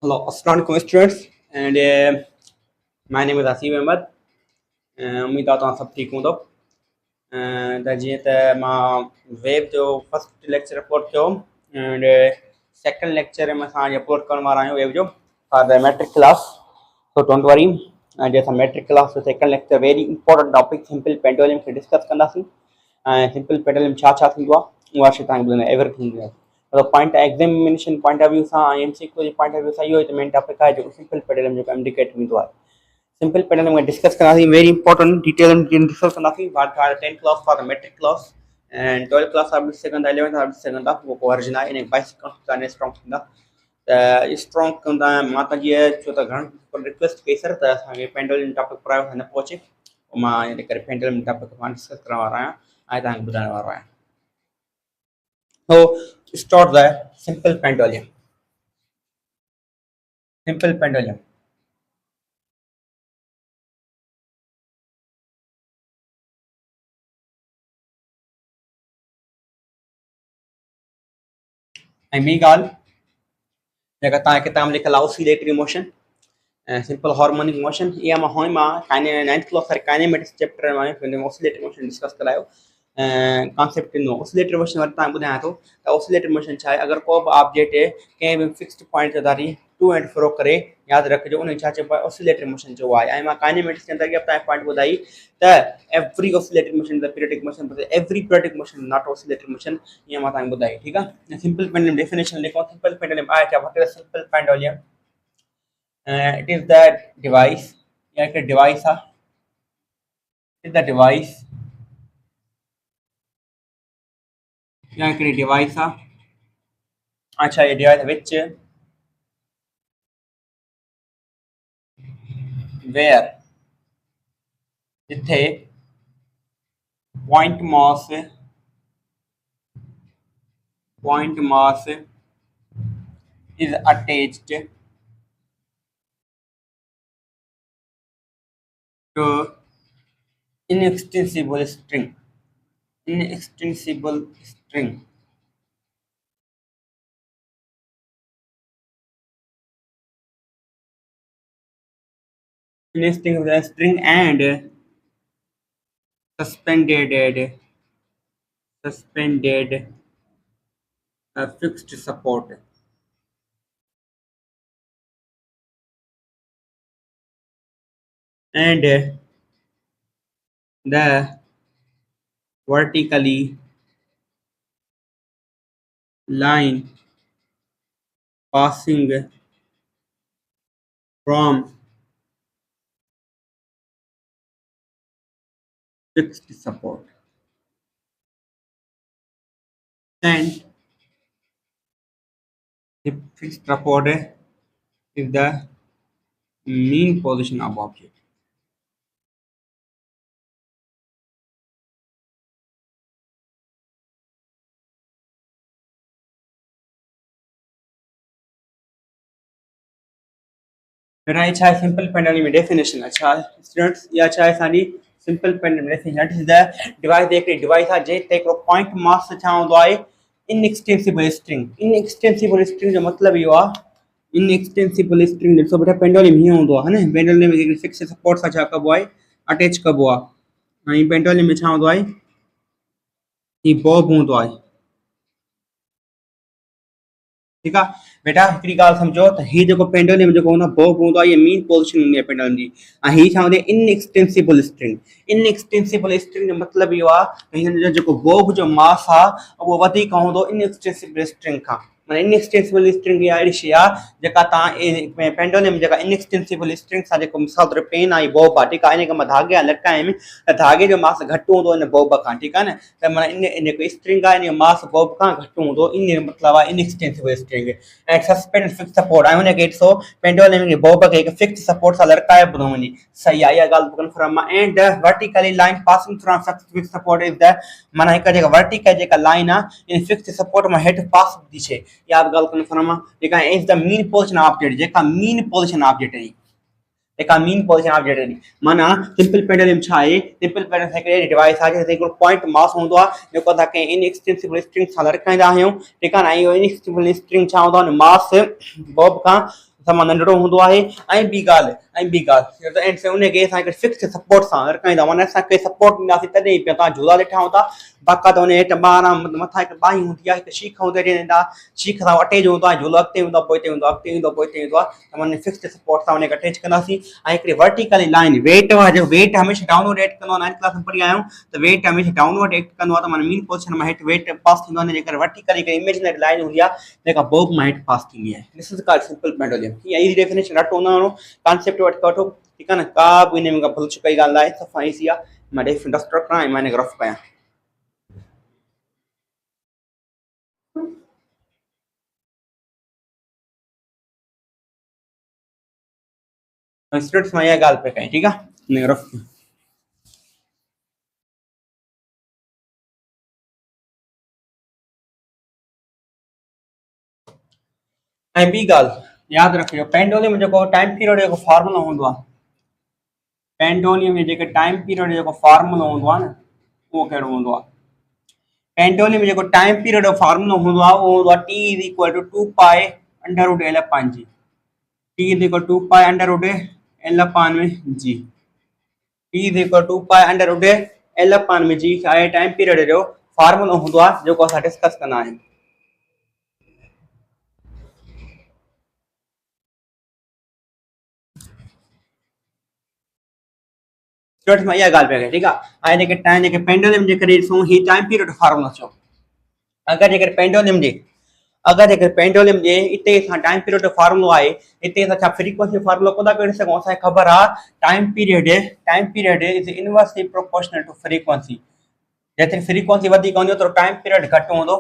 Hello, Assalamualaikum students, and my name is Asif Ahmed. उम्मीद आहे तव्हां सभु ठीकु हूंदव त जीअं त मां वेब जो फर्स्ट लेक्चर अपलोड कयो एंड सेकंड लेक्चर में असां अपलोड करण वारा आहियूं वेब जो for the matric class so don't worry अॼु असां मैट्रिक क्लास जो second lecture very important topic simple pendulum खे डिस्कस कंदासीं ऐं सिंपल पेंडुलम छा छा थींदो आहे उहा शइ तव्हांखे ॿुधाईंदा एवरीथिंग मतलब point examination point of view सां ऐं MCQ J point of view सां इहो त मेन टॉपिक आहे जेको सिंपल पेंडुलम जेको इंडिकेट थींदो आहे सिंपल पेंडुलम में डिस्कस कंदासीं वेरी इंपॉर्टेंट डिटेल में डिस्कस कंदासीं बात for 10th class for matric class and 12th class आप ॾिसी सघंदा 11th आप ॾिसी सघंदा उहो को वर्जन आहे इन बेसिक कॉन्सेप्ट स्ट्रॉन्ग थींदा त स्ट्रॉन्ग कंदा मां त जीअं छो त घणो रिक्वेस्ट कई सर त असांखे पेंडुलम टॉपिक पढ़ायो न पियो अचे मां इन करे पेंडुलम टॉपिक मां डिस्कस करण वारो आहियां ऐं तव्हांखे ॿुधाइण वारो आहियां so start the simple pendulum simple pendulum ऐं ॿी ॻाल्हि जेका तव्हां किताब में लिखियलु आहे ऑसिलेटरी मोशन ऐं सिंपल हार्मोनिक मोशन इहा मां काने 9th क्लास वारे काइनेमेटिक्स चैप्टर में ऑसिलेटरी मोशन डिस्कस करायो कॉन्सेप्ट ॾिनो ऑसिलेटरी मोशन वरी तव्हांखे ॿुधायां थो त ऑसिलेटरी मोशन छा आहे अगरि को बि ऑब्जेक्ट कंहिं बि फिक्स्ड पॉइंट ते धारी टू एंड फ्रो करे यादि रखिजो उन छा चइबो आहे ऑसिलेटरी मोशन चइबो आहे ऐं मां काइनेमेटिक्स जे अंदरि इहा तव्हांखे पॉइंट ॿुधाई त every oscillatory motion the periodic motion every periodic motion not oscillatory motion ईअं मां तव्हांखे ॿुधाई ठीकु आहे सिंपल पेंडुलम डेफिनेशन लिखो सिंपल पेंडुलम आहे छा what is simple pendulum it is the device like a device is the device like a device अच्छा ये device which where जिथे point mass is attached to inextensible string inextensible string and suspended fixed support and the vertically line passing from fixed support and the fixed support is the mean position of object बेटा ये है simple pendulum में definition अच्छा students ये अच्छा है साडी simple pendulum definition it is the device एक डिवाइस है जे ते को पॉइंट मास छा होंदो आहे इनएक्सटेंसिबल स्ट्रिंग जो मतलब यो आ इनएक्सटेंसिबल स्ट्रिंग देखो बेटा पेंडुलम ही होंदो है ना पेंडुलम में फिक्स सपोर्ट सा छा कबो आहे अटैच कबो आहे ऐं पेंडुलम में छा होंदो आहे ही बॉब होंदो आहे ठीक है बेटा हिकिड़ी ॻाल्हि सम्झो त हीउ जेको पेंडुलम जेको हूंदो आहे बॉब हूंदो आहे इहा मीन पोज़ीशन हूंदी आहे पेंडुलम जी ऐं हीउ छा हूंदी आहे इनएक्सटेंसिबल स्ट्रिंग जो मतिलबु इहो आहे त हिन जो जेको बॉब जो मास आहे उहो वधीक हूंदो इनएक्सटेंसिबल स्ट्रिंग खां माना इनएक्सटेंसिबल स्ट्रिंग इहा अहिड़ी शइ आहे जेका तव्हां पेंडुलम जेका इनएक्सटेंसिबल स्ट्रिंग सां जेको मिसाल तौर पेन आहे बॉब आहे ठीकु आहे इन खे मां धागे आहे लटकायमि त धागे जो मास घटि हूंदो इन बॉब खां ठीकु आहे न त माना इन जेको स्ट्रिंग आहे इन जो मास बॉब खां घटि हूंदो इन जो मतिलबु आहे इनएक्सटेंसिबल स्ट्रिंग ऐं सस्पेंड फिक्स सपोर्ट आहे हुनखे ॾिसो पेंडुलम खे बॉब खे हिकु फिक्स सपोर्ट सां लटकाइबो थो वञे सही आहे इहा ॻाल्हि कंफर्म आहे and the vertically line passing through fix support is the माना हिकु जेका वर्टिकल जेका लाइन आहे इन फिक्स सपोर्ट मां हेठि पास थी थिए इहा ॻाल्हि कंफर्म आहे जेका is the mean position object जेका मीन पोज़ीशन ऑब्जेक्ट आहे जेका मीन पोज़ीशन ऑब्जेक्ट आहे माना सिंपल पेंडुलम छा आहे सिंपल पेंडुलम हिकिड़ी डिवाइस आहे जिते हिकिड़ो पॉइंट मास हूंदो आहे जेको असां कंहिं इनएक्सटेंसिबल स्ट्रिंग सां लटकाईंदा आहियूं ठीकु आहे न इहो इनएक्सटेंसिबल स्ट्रिंग छा हूंदो आहे मास बॉब खां समा नंढड़ो हूंदो आहे ऐं ॿी ॻाल्हि एंड से उनखे असांखे फिक्स सपोर्ट सां रखाईंदा माना असांखे सपोर्ट ॾींदासीं तॾहिं पिया तव्हां झूला ॾिठा हूंदा बाक़ाइदा हुन हेठि ॿारहं मथां हिकु बाही हूंदी आहे हिकु शीख हूंदी रहंदा शीख सां अटैच हूंदो आहे झूलो अॻिते हूंदो आहे पोइ हिते हूंदो आहे अॻिते ईंदो पोइ हिते ईंदो आहे त माना फिक्स सपोर्ट सां हुनखे अटैच कंदासीं ऐं हिकिड़ी वर्टिकली लाइन वेट जो वेट हमेशह डाउनवर्ड एक्ट कंदो आहे 9th क्लास में पढ़ी आहियूं त वेट हमेशह डाउनवर्ड एक्ट कंदो आहे त माना मीन पोजीशन मां हेठि वेट पास थींदो आहे जेकर वर्टिकली हिकिड़ी इमेजिनरी लाइन हूंदी आहे जेका बोब मां हेठि पास थींदी आहे this is called simple pendulum हीअ इजी डेफिनेशन रटो न वञो कॉन्सेप्ट वठो ठीकु आहे न का बि इन में भुल चुकाई ॻाल्हि आहे सफ़ा ईज़ी आहे मां डेफिनेशन डस्टर कयां ऐं मां हिनखे रफ कयां स्टूडेंट्स मां इहा ॻाल्हि पे कयां ठीकु आहे हिनखे रफ ऐं ॿी ॻाल्हि यादि रखिजो पेंडुलम जेको टाइम पीरियड जेको फॉर्मूला हूंदो आहे पेंडुलम में जेके टाइम पीरियड जेको फॉर्मूला हूंदो आहे न उहो कहिड़ो हूंदो आहे पेंडुलम में जेको टाइम पीरियड जो फॉर्मूला हूंदो आहे उहो हूंदो आहे T is equal to 2 pi under root L upon G T is equal to 2 pi under root L upon में G T is equal to 2 pi under root L upon में G आहे time period जो formula हूंदो आहे जेको असां discuss कंदा आहियूं स्टूडेंट्स में इहा ॻाल्हि पे कयां ठीकु आहे ऐं जेके पेंडुलम जे करे ॾिसूं ही टाइम पीरियड फॉर्मूला चओ अगरि जेकर पेंडुलम जे इते असां टाइम पीरियड जो फॉर्मूलो आहे इते असां छा फ्रीक्वेंसी फॉर्मूलो कोन था करे सघूं असांखे ख़बर आहे time period is inversely proportional to frequency जेतिरी फ्रीक्वेंसी वधीक हूंदी ओतिरो टाइम पीरियड घटि हूंदो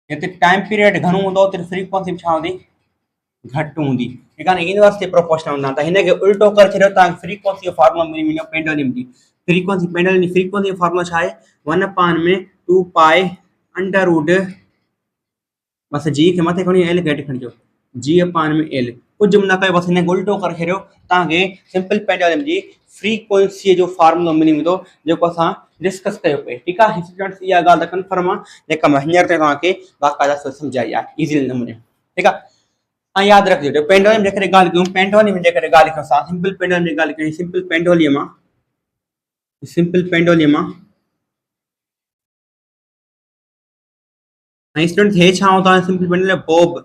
जेतिरी टाइम पीरियड घणो हूंदो ओतिरी फ्रीक्वेंसी छा हूंदी घटि हूंदी ठीकु आहे न इनवर्सली प्रोपोर्शनल हूंदा त हिनखे उल्टो करे छॾियो तव्हांखे फ्रीक्वेंसी जो फॉर्मूला मिली वेंदो पेंडुलम जी पेंडुलम जी फ्रीक्वेंसी जो फॉर्मूला छा आहे 1 अपान में 2 पाई अंडर रूट बस जी के मथे खणी एल हेठि खणिजो जी अपान में एल कुछ न कयो बस हिनखे उल्टो करे छॾियो तव्हांखे सिंपल पेंडुलम जी फ्रीक्वेंसी जो फॉर्मूलो मिली वेंदो जेको असां डिस्कस कयो पे ठीकु आहे स्टूडेंट्स इहा ॻाल्हि त कंफर्म आहे जेका मां हींअर ताईं तव्हांखे बाक़ाइदा सम्झाई आहे इज़ी नमूने ठीकु आहे ऐं यादि रखिजो पेंडुलम जे करे ॻाल्हि कयूं पेंडुलम जे करे ॻाल्हि कयूं असां सिंपल पेंडुलम जी ॻाल्हि कयूं सिंपल पेंडुलम ऐं स्टूडेंट्स हे छा हूंदो आहे सिंपल पेंडुलम बोब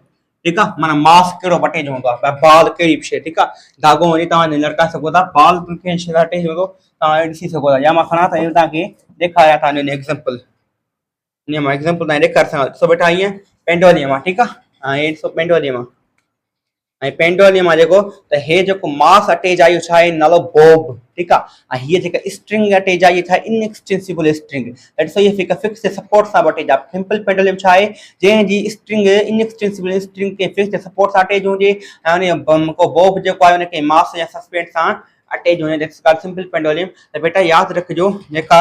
ठीकु आहे माना मास कहिड़ो अटैच हूंदो आहे बॉल कहिड़ी बि शइ ठीकु आहे धाॻो वञी तव्हां लटकाए सघो था बॉल कंहिं शइ अटैच हूंदो तव्हां ॾिसी सघो था या मां खणा त तव्हांखे ॾेखारियां तव्हांजो एग्ज़ाम्पल ईअं मां एग्ज़ाम्पल तव्हांखे ॾेखारे सघां ॾिसो बेटा ईअं पेंडुलम आहे ठीकु आहे ऐं ॾिसो पेंडुलम आहे ऐं पेंडुलम आहे जेको त हे जेको मास अटैच आहे इहो छा आहे नालो बोब ठीकु आहे ऐं हीअ जेका स्ट्रिंग अटैच आहे इहा छा आहे इनएक्सटेंसिबल स्ट्रिंग दैट इज़ हिकु फिक्स सपोर्ट सां अटैच आहे सिंपल पेंडुलम छा आहे जंहिंजी स्ट्रिंग इनएक्सटेंसिबल स्ट्रिंग खे फिक्स सपोर्ट सां अटैच हुजे ऐं उन को बोब जेको आहे हुनखे मास या सस्पेंड सां अटैच हुजे दैट्स कॉल्ड सिंपल पेंडुलम त बेटा यादि रखिजो जेका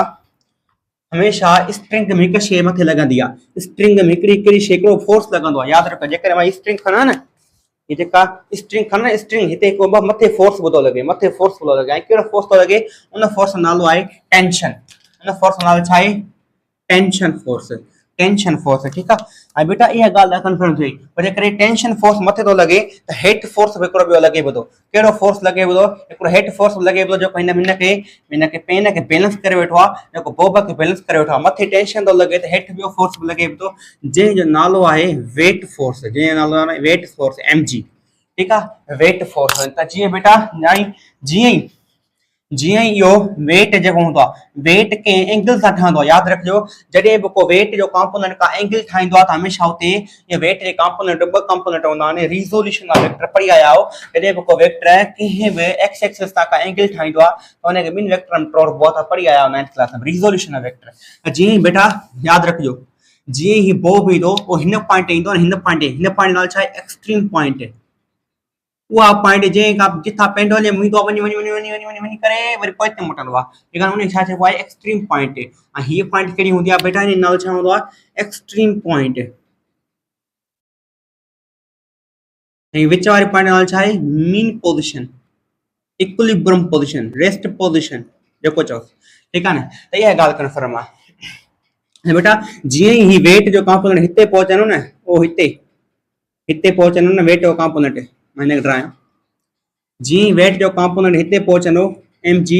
हमेशह स्ट्रिंग में हिकु शइ मथे लॻंदी आहे स्ट्रिंग में हिकिड़ी शइ हिकिड़ो फोर्स लॻंदो आहे यादि रखो जेकर मां स्ट्रिंग खणा न ये जेका स्ट्रिंग खणा स्ट्रिंग हिते को मथे फोर्स थो लॻे मथे फोर्स थो लॻे ऐं कहिड़ो फोर्स थो लॻे उन फोर्स जो नालो आहे टेंशन उन फोर्स जो नालो छा आहे टेंशन फोर्स ठीकु आहे ऐं बेटा इहा ॻाल्हि कंफर्म थी पर जेकॾहिं टेंशन फोर्स मथे थो लॻे त हेठि फोर्स हिकिड़ो ॿियो लॻे पियो थो कहिड़ो फोर्स लॻे पियो थो हिकिड़ो हेठि फोर्स लॻे पियो जेको हिनखे पेन खे बैलेंस करे वेठो आहे जेको बोब खे बैलेंस करे वेठो आहे मथे टेंशन थो लॻे त हेठि ॿियो फोर्स बि लॻे पियो थो जंहिंजो नालो आहे वेट फोर्स जंहिंजो नालो आहे वेट फोर्स mg ठीकु आहे वेट फोर्स त जीअं बेटा जीअं ई इहो वेट जेको हूंदो आहे वेट कंहिं एंगल सां ठहंदो आहे यादि रखिजो जॾहिं बि को वेट जो कॉम्पोनेंट का एंगल ठाहींदो आहे त हमेशह हुते इहे वेट जे कॉम्पोनेंट ॿ कॉम्पोनेंट हूंदा आहिनि रिज़ोल्यूशन वारा वेक्टर पढ़ी आया आहियो जॾहिं बि को वेक्टर कंहिं बि एक्स एक्सिस तां का एंगल ठाहींदो आहे त हुनखे ॿिनि वेक्टरनि में तोड़बो आहे पढ़ी आया आहियो 9th क्लास में रिज़ोल्यूशन वेक्टर जीअं ई बेटा यादि रखिजो जीअं ई बोब ईंदो पोइ हिन पॉइंट ईंदो हिन पॉइंट नालो छा आहे एक्सट्रीम पॉइंट उहा पॉइंट जंहिं खां जिथां पेंडुलम ईंदो आहे वञी करे वरी पोइ हिते मोटंदो आहे ठीकु आहे उन छा चइबो आहे एक्सट्रीम पॉइंट ऐं हीअ पॉइंट कहिड़ी हूंदी आहे बेटा हिन नालो छा हूंदो आहे एक्सट्रीम पॉइंट ऐं विच वारी पॉइंट नालो छा आहे mean position equilibrium position rest position जेको चओ ठीकु आहे न त इहा ॻाल्हि कंफर्म आहे बेटा जीअं ई वेट जो कॉम्पोनेंट हिते पहुचंदो न उहो हिते हिते पहुचंदो न वेट जो कंपोनेंट मां हिनखे ड्रायां जी वेट जो कंपोनेंट हिते पहुचंदो एम जी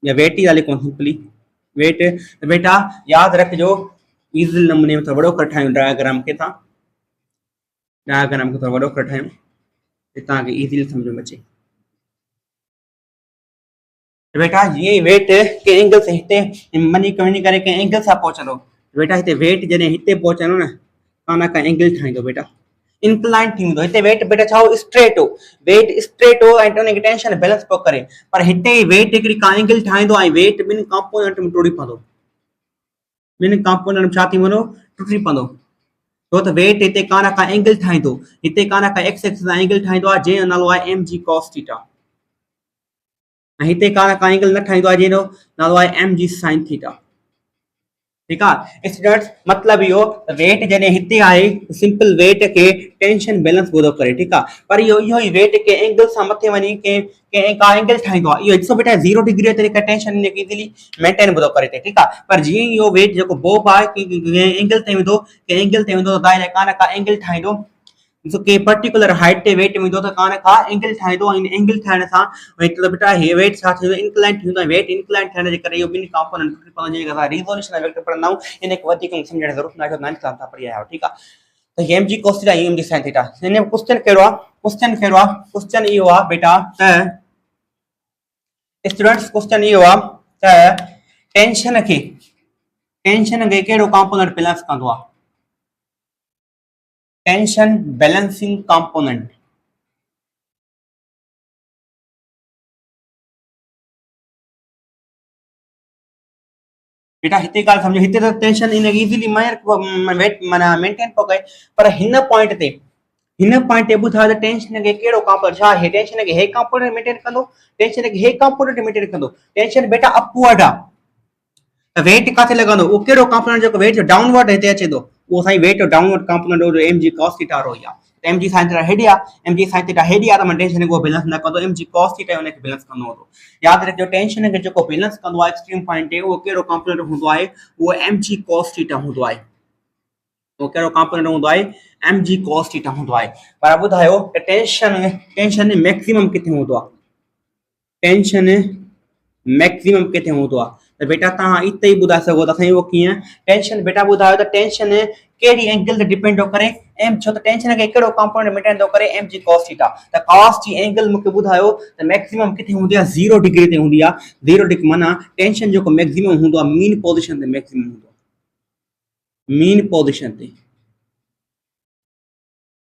या वेट ई ॻाल्हि कोन सिंपली वेट त बेटा यादि रखिजो इज़ी नमूने में थोरो वॾो करे ठाहियूं डायग्राम खे थोरो वॾो करे ठाहियूं त तव्हांखे इज़ीली सम्झ में अचे त बेटा ये वेट के एंगल से हिते वञी करे के एंगल सां पहुचंदो बेटा हिते वेट जॾहिं हिते पहुचंदो न कान का एंगल ठाहींदो बेटा इंक्लाइन थींदो हिते वेट बेटा छा हो स्ट्रेट हो वेट स्ट्रेट हो ऐं उनखे टेंशन बैलेंस पियो करे पर हिते वेट हिकिड़ी का एंगल ठाहींदो ऐं वेट ॿिनि कंपोनेंट में टुटी पवंदो ॿिनि कंपोनेंट में छा थी वेंदो टुटी पवंदो छो त वेट हिते का न का एंगल ठाहींदो हिते का न का एक्स एक्सिस एंगल ठाहींदो आहे जंहिंजो नालो आहे एम जी कॉस थीटा ऐं हिते का न का एंगल न ठाहींदो आहे जंहिंजो नालो आहे एम जी साइन थीटा ठीक है स्टूडेंट्स मतलब इहो वेट जॾहिं हिते आहे सिंपल वेट के टेंशन बैलेंस पूरो करे ठीक है पर इहो ई वेट के एंगल सां मथे वञी के का एंगल ठाहींदो आहे इहो 100 0 डिग्री ते टेंशन इजीली मेंटेन पूरो करे थी ठीक है पर जीअं इहो वेट जेको बोब आहे के एंगल ते वेंदो त दायरे का न का एंगल ठाहींदो के पर्टिकुलर हाइट ते वेट वेंदो त का न का एंगल ठाहींदो ऐं एंगल ठाहिण सां मतलब बेटा हे वेट छा थींदो इंक्लाइन थींदो वेट इंक्लाइन थियण जे करे इहो ॿिनि कंपोनेंट टुटी पवंदो जेके असां रिवोल्यूशन वेक्टर पढ़ंदा आहियूं इनखे वधीक सम्झण जी ज़रूरत न आहे 9th क्लास में पढ़ी आया आहियो ठीक आहे त M G cos theta M G sin theta हिन में क्वेश्चन कहिड़ो आहे क्वेश्चन इहो आहे बेटा त स्टूडेंट्स क्वेश्चन इहो आहे त टेंशन खे कहिड़ो कंपोनेंट बैलेंस कंदो आहे टेंशन बैलेंसिंग कंपोनेंट बेटा हिते ॻाल्हि सम्झो हिते त टेंशन इनखे इजीली वेट माना मेंटेन पियो कए पर हिन पॉइंट ते ॿुधायो त टेंशन खे कहिड़ो कंपोनेंट छा हे टेंशन खे हे कंपोनेंट मेंटेन कंदो टेंशन खे हे कंपोनेंट मेंटेन कंदो टेंशन बेटा अपवर्ड आहे त वेट काथे लॻंदो उहो कहिड़ो कंपोनेंट जेको वेट जो डाउनवर्ड हिते अचे थो उहो साईं वेट जो downward component M G cos theta वारो ई आहे एम जी साइन थीटा हेॾी आहे एम जी साइन थीटा हेॾी आहे त मां टेंशन को बैलेंस न कंदो एम जी cos थीटा हुनखे बैलेंस कंदो हूंदो यादि रखिजो टेंशन खे जेको बैलेंस कंदो आहे एक्सट्रीम पॉइंट ते उहो कहिड़ो कंपोनेंट हूंदो आहे उहो एम जी cos थीटा हूंदो आहे उहो कहिड़ो कंपोनेंट हूंदो आहे एम जी cos थीटा हूंदो आहे पर ॿुधायो त टेंशन मैक्सिमम किथे हूंदो आहे टेंशन मैक्सिमम किथे हूंदो आहे त बेटा तव्हां इते ई ॿुधाए सघो था साईं उहो कीअं टेंशन बेटा ॿुधायो त टेंशन कहिड़ी एंगल ते डिपेंड थो करे एम छो त टेंशन खे कहिड़ो कंपोनेंट मेंटेन थो करे एम जी cos थीटा त cos जी एंगल मूंखे ॿुधायो त मैक्सिमम किथे हूंदी आहे 0 डिग्री ते हूंदी आहे 0 डिग्री माना टेंशन जेको मैक्सिमम हूंदो आहे मीन पोजीशन ते मैक्सिमम हूंदो आहे मीन पोजीशन ते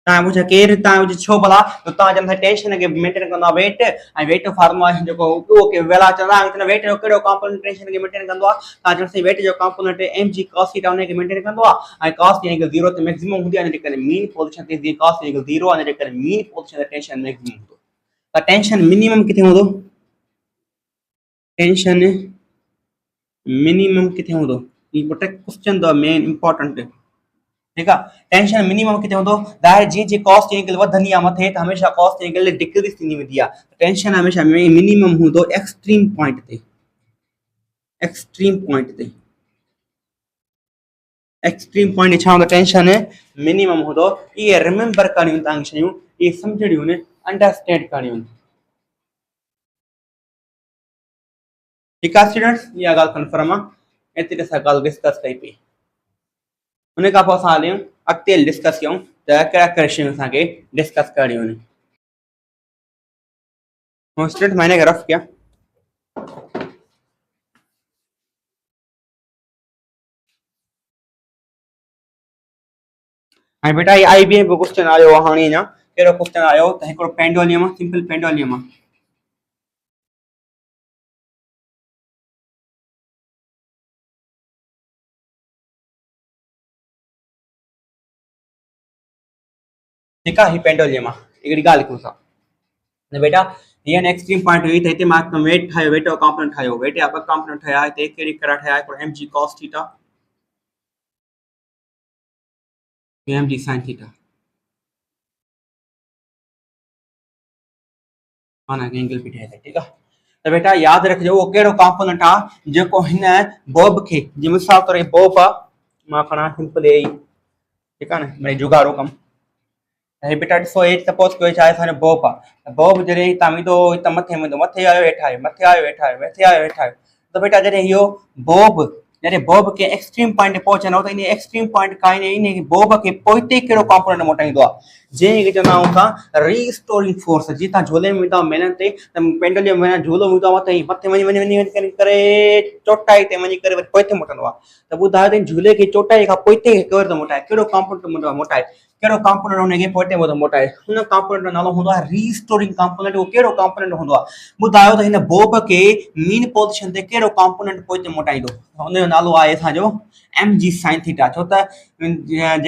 तव्हां पुछा केरु तव्हां छो भला त तव्हां जंहिं टेंशन खे मेंटेन कंदो आहे वेट ऐं वेट फार्मूला जेको उहो के वेला चवंदा आहियूं वेट जो कहिड़ो कंपोनेंट टेंशन खे मेंटेन कंदो आहे तव्हां जंहिं वेट जो component M G cos theta हुनखे मेंटेन कंदो आहे ऐं cos जी एंगल 0 ते मैक्सिमम हूंदी आहे इन जे करे मीन पोजीशन ते जीअं cos जी एंगल 0 आहे इन जे करे मीन पोजीशन ते टेंशन मैक्सिमम हूंदो त टेंशन मिनिमम किथे हूंदो टेंशन मिनिमम किथे हूंदो ई क्वेश्चन द मेन इंपॉर्टेंट ठीक है टेंशन मिनिमम किथे हूंदो ज़ाहिर जी cos जी एंगल वधंदी आहे मथे त हमेशा cos जी एंगल डिक्रीज थींदी वेंदी आहे टेंशन हमेशा मिनिमम हूंदो एक्सट्रीम पॉइंट ते एक्सट्रीम पॉइंट छा हूंदो टेंशन मिनिमम हूंदो ये रिमेंबर करणियूं तव्हांखे शयूं ये सम्झणियूं आहिनि अंडरस्टैंड करणियूं आहिनि ठीक आहे स्टूडेंट्स इहा ॻाल्हि कंफर्म आहे एतिरे सां ॻाल्हि डिस्कस कई पई उन खां पोइ असां हलियूं अॻिते डिस्कस कयूं त कहिड़ा शयूं असांखे डिस्कस करणियूं आहिनि स्टूडेंट मैंने रफ किया हाणे बेटा ये IBM जो क्वेश्चन आयो आहे हाणे अञा कहिड़ो क्वेश्चन आयो त हिकिड़ो पेंडुलम आहे सिंपल पेंडुलम आहे ठीक है पेंडुलम आहे हिकिड़ी ॻाल्हि कयूं था न बेटा हीअं एक्सट्रीम पॉइंट हुई त हिते मां वेट ठाहियो वेट जो कंपोनेंट ठाहियो वेट जा ॿ कंपोनेंट ठाहिया हिते कहिड़ी कहिड़ा ठाहिया हिकिड़ो M G cos theta M G sin theta माना एंगल भी ठाहे ठीक है तो बेटा याद रखिजो वो कहिड़ो कंपोनेंट आहे जेको हिन बॉब खे जीअं मिसाल तौर बॉब आहे मां खणा सिंपल ए ठीक आहे न भई जुगाड़ो कमु हे बेटा ॾिसो हे सपोज कयो छा आहे असांजो बॉब आहे बॉब जॾहिं हितां वेंदो हितां मथे वेंदो मथे आयो हेठि आयो मथे आयो हेठि आयो मथे आयो हेठि आयो त बेटा जॾहिं इहो बॉब जॾहिं बॉब खे एक्सट्रीम पॉइंट ते पहुचंदो त in extreme point Khan in Bob खे पोइते कहिड़ो कॉम्पोनेंट मोटाईंदो आहे जंहिंखे चवंदा आहियूं असां रीस्टोरिंग फोर्स जीअं तव्हां झूले में वेंदा मेलन ते त पेंडुलम में झूलो वेंदो आहे मथे मथे वञी वञी वञी वञी करे चोटाई ते वञी करे वरी पोइते मोटंदो आहे त ॿुधायो त झूले खे चोटाई खां पोइते केरु थो मोटाए कहिड़ो कॉम्पोनेंट मोटाए कहिड़ो कॉम्पोनेंट हुनखे पोइते मोटाए हुन कॉम्पोनेंट जो नालो हूंदो आहे रीस्टोरिंग कॉम्पोनेंट उहो कहिड़ो कॉम्पोनेंट हूंदो आहे ॿुधायो त हिन बॉब खे मीन पोज़ीशन ते कहिड़ो कॉम्पोनेंट पोइते मोटाईंदो हुनजो नालो आहे असांजो एम जी साइन थीटा छो त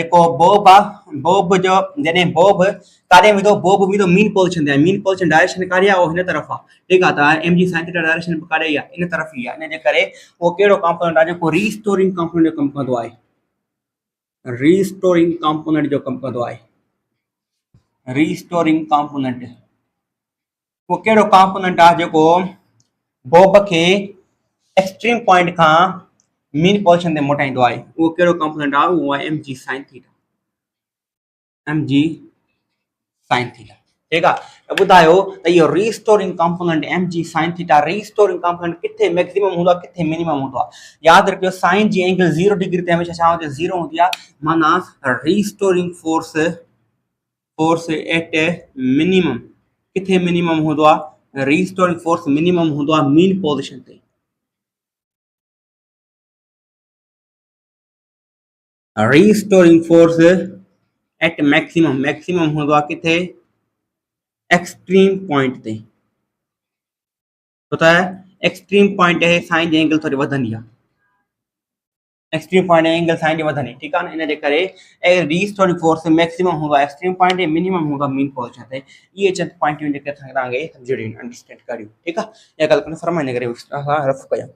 जेको बॉब आहे बॉब जो जॾहिं बॉब काॾे वेंदो बॉब वेंदो मीन पोज़ीशन ते मीन पोज़ीशन डायरेक्शन काॾे आहे उहो हिन तरफ़ आहे ठीकु आहे त M G sine theta direction काॾे ई आहे इन तरफ़ ई आहे इन जे करे उहो कहिड़ो कॉम्पोनेंट आहे जेको रीस्टोरिंग कॉम्पोनेंट जो कमु कंदो आहे रीस्टोरिंग कॉम्पोनेंट जो कमु कंदो आहे रीस्टोरिंग कॉम्पोनेंट उहो कहिड़ो कॉम्पोनेंट आहे जेको बॉब खे एक्सट्रीम पॉइंट खां मीन पोज़ीशन ते मोटाईंदो आहे उहो कहिड़ो कॉम्पोनेंट आहे उहो आहे M G sine theta M G sine theta ठीकु आहे त ॿुधायो त इहो restoring component M G sine theta restoring component किथे मैक्सिमम हूंदो आहे किथे मिनिमम हूंदो आहे यादि रखियो साइन जी एंगल 0 डिग्री ते हमेशह छा हूंदी आहे 0 हूंदी आहे माना रीस्टोरिंग फोर्स एट मिनिमम किथे मिनिमम हूंदो आहे रीस्टोरिंग फोर्स मिनिमम हूंदो आहे मीन पोज़ीशन ते रीस्टोरिंग फोर्स एट मैक्सिमम हूंदो आहे किथे एक्सट्रीम पॉइंट ते छो त एक्सट्रीम पॉइंट ते साइन जी एंगल थोरी वधंदी आहे एक्सट्रीम पॉइंट एंगल साइन जी वधंदी ठीकु आहे न इन जे करे रीस्टोरिंग फोर्स मैक्सिमम हूंदो आहे एक्सट्रीम पॉइंट ते मिनिमम हूंदो आहे मीन पोज़ीशन ते इहे चंद पॉइंटियूं जेके असांखे तव्हांखे सम्झणियूं आहिनि अंडरस्टैंड करियूं ठीकु आहे इहा ॻाल्हि कंफर्म आहे इन करे असां रफ़ कयूं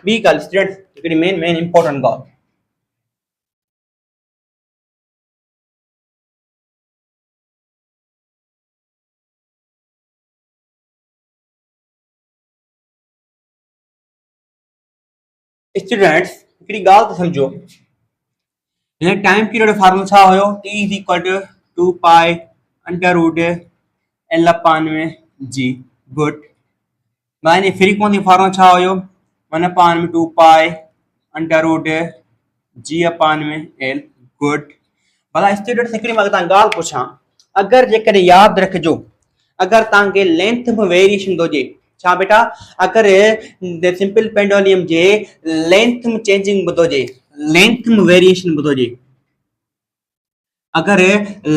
ॿी ॻाल्हि स्टूडेंट हिकिड़ी मेन इंपॉर्टेंट ॻाल्हि स्टूडेंट्स हिकिड़ी ॻाल्हि त सम्झो हिन टाइम पीरियड जो फार्मूला छा हुयो T is equal to 2 pi under root L अपान में जी गुड माने फ्रीक्वेंसी फार्मूला छा हुयो 1 अपान में 2 पाई अंडर रूट जी अपान में एल गुड भला स्टूडेंट्स हिकिड़ी मां तव्हां ॻाल्हि पुछां अगरि जेकॾहिं यादि रखिजो अगरि तव्हांखे लेंथ में वेरिएशन थो हुजे छा बेटा अगरि सिंपल पेंडुलम जे लेंथ में चेंजिंग ॿुधो हुजे लेंथ में वेरिएशन ॿुधो हुजे अगरि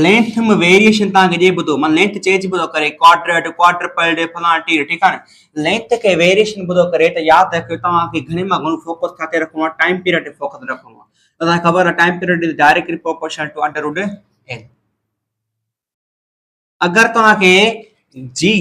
लेंथ में वेरिएशन तव्हांखे जे ॿुधो मां लेंथ चेंज ॿुधो करे क्वाड्रेट क्वाड्रपल्ड फलाण टी ठीकु आहे न लेंथ खे वेरिएशन ॿुधो करे त यादि रखियो तव्हांखे घणे मां घणो फोकस किथे रखिणो आहे टाइम पीरियड ते फोकस रखिणो आहे त तव्हांखे ख़बर आहे time period is directly proportional to under root L अगरि तव्हांखे जी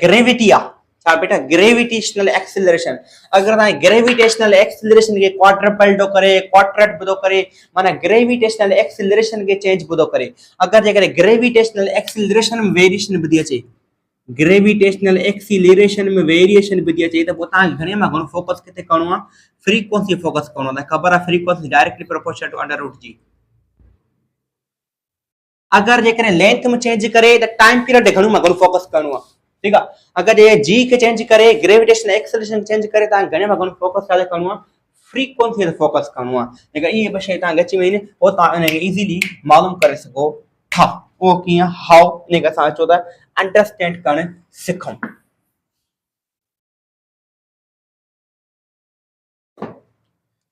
ग्रेविटी आहे छा बेटा ग्रेविटेशनल एक्सेलरेशन अगरि तव्हांखे ग्रेविटेशनल एक्सेलरेशन खे क्वाड्रपल्ड थो करे क्वाड्रेट ॿुधो करे माना ग्रेविटेशनल एक्सेलरेशन खे चेंज ॿुधो करे अगरि जेकॾहिं ग्रेविटेशनल एक्सेलरेशन में वेरिएशन ॿुधी अचे ग्रेविटेशनल एक्सीलरेशन में वेरिएशन ॿुधी अचे त पोइ तव्हांखे घणे मां घणो फोकस किथे करिणो आहे फ्रीक्वेंसी फोकस करिणो आहे ख़बर आहे frequency directly proportional to under root G अगरि जेकॾहिं लेंथ में चेंज करे त टाइम पीरियड घणो मां घणो फोकस करिणो आहे ठीकु आहे अगरि ये जी खे चेंज करे ग्रेविटेशनल एक्सेलरेशन चेंज करे तव्हांखे घणे मां घणो फोकस छा करिणो आहे फ्रीक्वेंसी ते फोकस करिणो आहे जेका इहे ॿ शयूं तव्हांखे अची वयूं आहिनि पोइ तव्हां इनखे इज़ीली मालूम करे सघो था उहो कीअं हाउ इनखे असां अचो त अंडरस्टैंड करणु सिखूं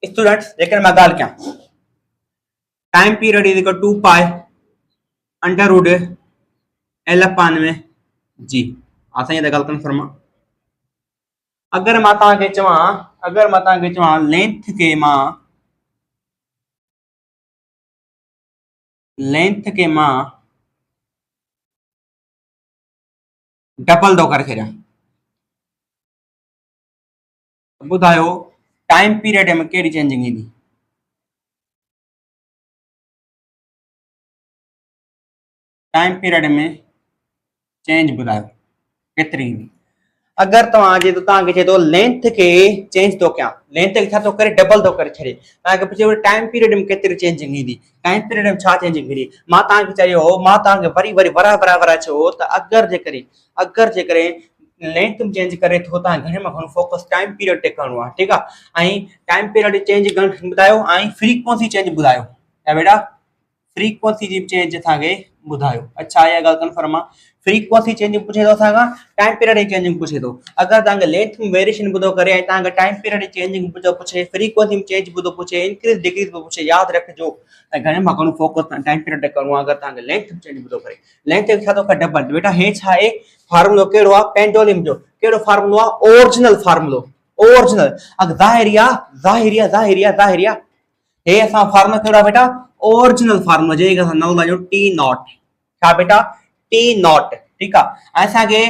स्टूडेंट्स जेकॾहिं मां ॻाल्हि कयां time period is equal 2 pi under root L अपान में जी असां इहा ॻाल्हि कंफर्म आहे अगरि मां तव्हांखे चवां लेंथ खे मां डबल थो करे छॾियां ॿुधायो टाइम पीरियड में कहिड़ी चेंजिंग ईंदी टाइम पीरियड में चेंज ॿुधायो केतिरी ईंदी अगर तव्हांजे तो तव्हांखे चए थो लेंथ के चेंज थो कयां, लेंथ खे छा थो करे डबल थो करे छॾे, तव्हांखे पुछे टाइम पीरियड में केतिरी चेंजिंग ईंदी, टाइम पीरियड में छा चेंजिंग ईंदी। मां तव्हांखे चयो, मां तव्हांखे वरी वरी बराबरि चयो त अगरि जे करे लेंथ में चेंज करे थो तव्हां घणे में घणो फोकस टाइम पीरियड ते करिणो आहे, ठीकु आहे। ऐं टाइम पीरियड चेंज ॿुधायो ऐं फ्रीक्वेंसी चेंज ॿुधायो ऐं बेटा फ्रीक्वेंसी जी चेंज असांखे ॿुधायो। अच्छा इहा ॻाल्हि कंफर्म आहे। फ्रीक्वेंसी चेंज पुछे थो असांखां, टाइम पीरियड जी चेंजिंग पुछे थो। अगरि तव्हांखे लेंथ में वेरिएशन ॿुधो करे ऐं तव्हांखे टाइम पीरियड जी चेंजिंग ॿुधो पुछे, फ्रीक्वेंसी में चेंज ॿुधो पुछे, इंक्रीज डिक्रीज पुछे, यादि रखिजो ऐं घणे मां घणो फोकस टाइम पीरियड ते करिणो आहे। अगरि तव्हांखे लेंथ में चेंज ॿुधो करे, लेंथ खे छा थो करे डबल। बेटा हे छा आहे फार्मूलो, कहिड़ो आहे पेंडुलम जो, कहिड़ो फार्मूलो आहे ओरिजिनल फार्मूलो, ओरिजिनल। अगरि ज़ाहिरिया हे असां फार्मूला कहिड़ो आहे बेटा ओरिजिनल फार्मूला, जंहिंखे असां नल लाइजो टी नॉट, छा बेटा टी नॉट, ठीकु आहे। ऐं असांखे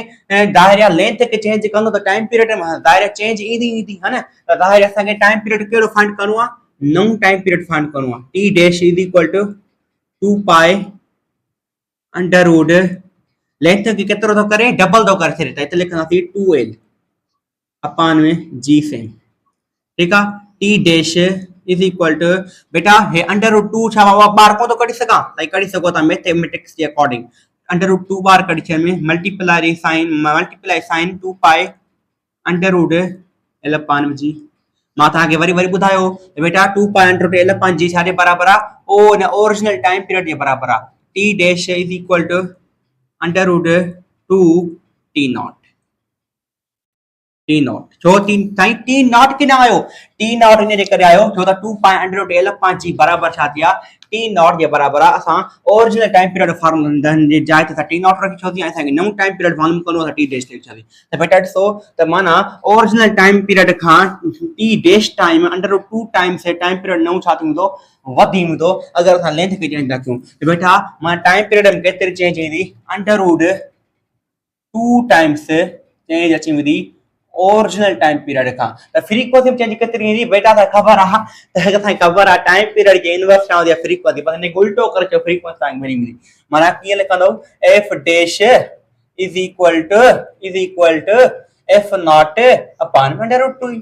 ज़ाहिरिया लेंथ खे चेंज कंदो त टाइम पीरियड में ज़ाहिरिया चेंज ईंदी है न, त ज़ाहिरिया असांखे टाइम पीरियड कहिड़ो फाइंड करिणो आहे, नओं टाइम पीरियड फाइंड करिणो आहे। T dash is equal to 2 pi under root length खे केतिरो थो करे डबल थो करे छॾे, त हिते लिखंदासीं 2l अपान में जी सेम, ठीकु आहे। T dash is equal to बेटा हे अंडर रूट 2 छा बार को तो कढी सघां, लाइक कढी सघो था मैथमेटिक्स जे अकॉर्डिंग। अंडर रूट 2 बार कढी छॾ में मल्टीप्लाई साइन 2 पाई अंडर रूट एल अपान में जी। मां तव्हांखे वरी वरी ॿुधायो बेटा 2 पाई अंडर रूट एल अपान जी छाजे बराबरि आहे, ओ इन ओरिजिनल टाइम पीरियड जे बराबरि आहे। T dash is equal to under root 2 T naught, T naught छो टी नॉट किन आयो, टी नॉट इन जे करे आयो छो त 2 पाई अंडर रूट एल अपान जी बराबर छा थी आहे टी नॉट जे बराबर आहे। असां ओरिजिनल टाइम पीरियड फार्मूला जे जाइ ते टी नॉट रखी छो थी, असांखे नओं टाइम पीरियड मालूम करिणो आहे टी डैश ते छा थी। त बेटा ॾिसो त माना ओरिजिनल टाइम पीरियड खां T dash time under root 2 time से टाइम पीरियड नओं छा थींदो वधी वेंदो। अगरि असां लेंथ खे चेंज था कयूं त बेटा मां टाइम पीरियड में केतिरी चेंज ईंदी, अंडर रूट 2 टाइम्स चेंज अची वेंदी ओरिजिनल टाइम पीरियड का। त फ्रीक्वेंसी में चेंज केतिरी ईंदी बेटा असांखे ख़बर आहे, त असांखे ख़बर आहे टाइम पीरियड जे इनवर्स छा हूंदी आहे फ्रीक्वेंसी, बस हिन उल्टो करे चयो फ्रीक्वेंसी तव्हांखे मिली वेंदी। माना कीअं लिखंदो F dash is equal to F naught अपान अंडर रूट 2,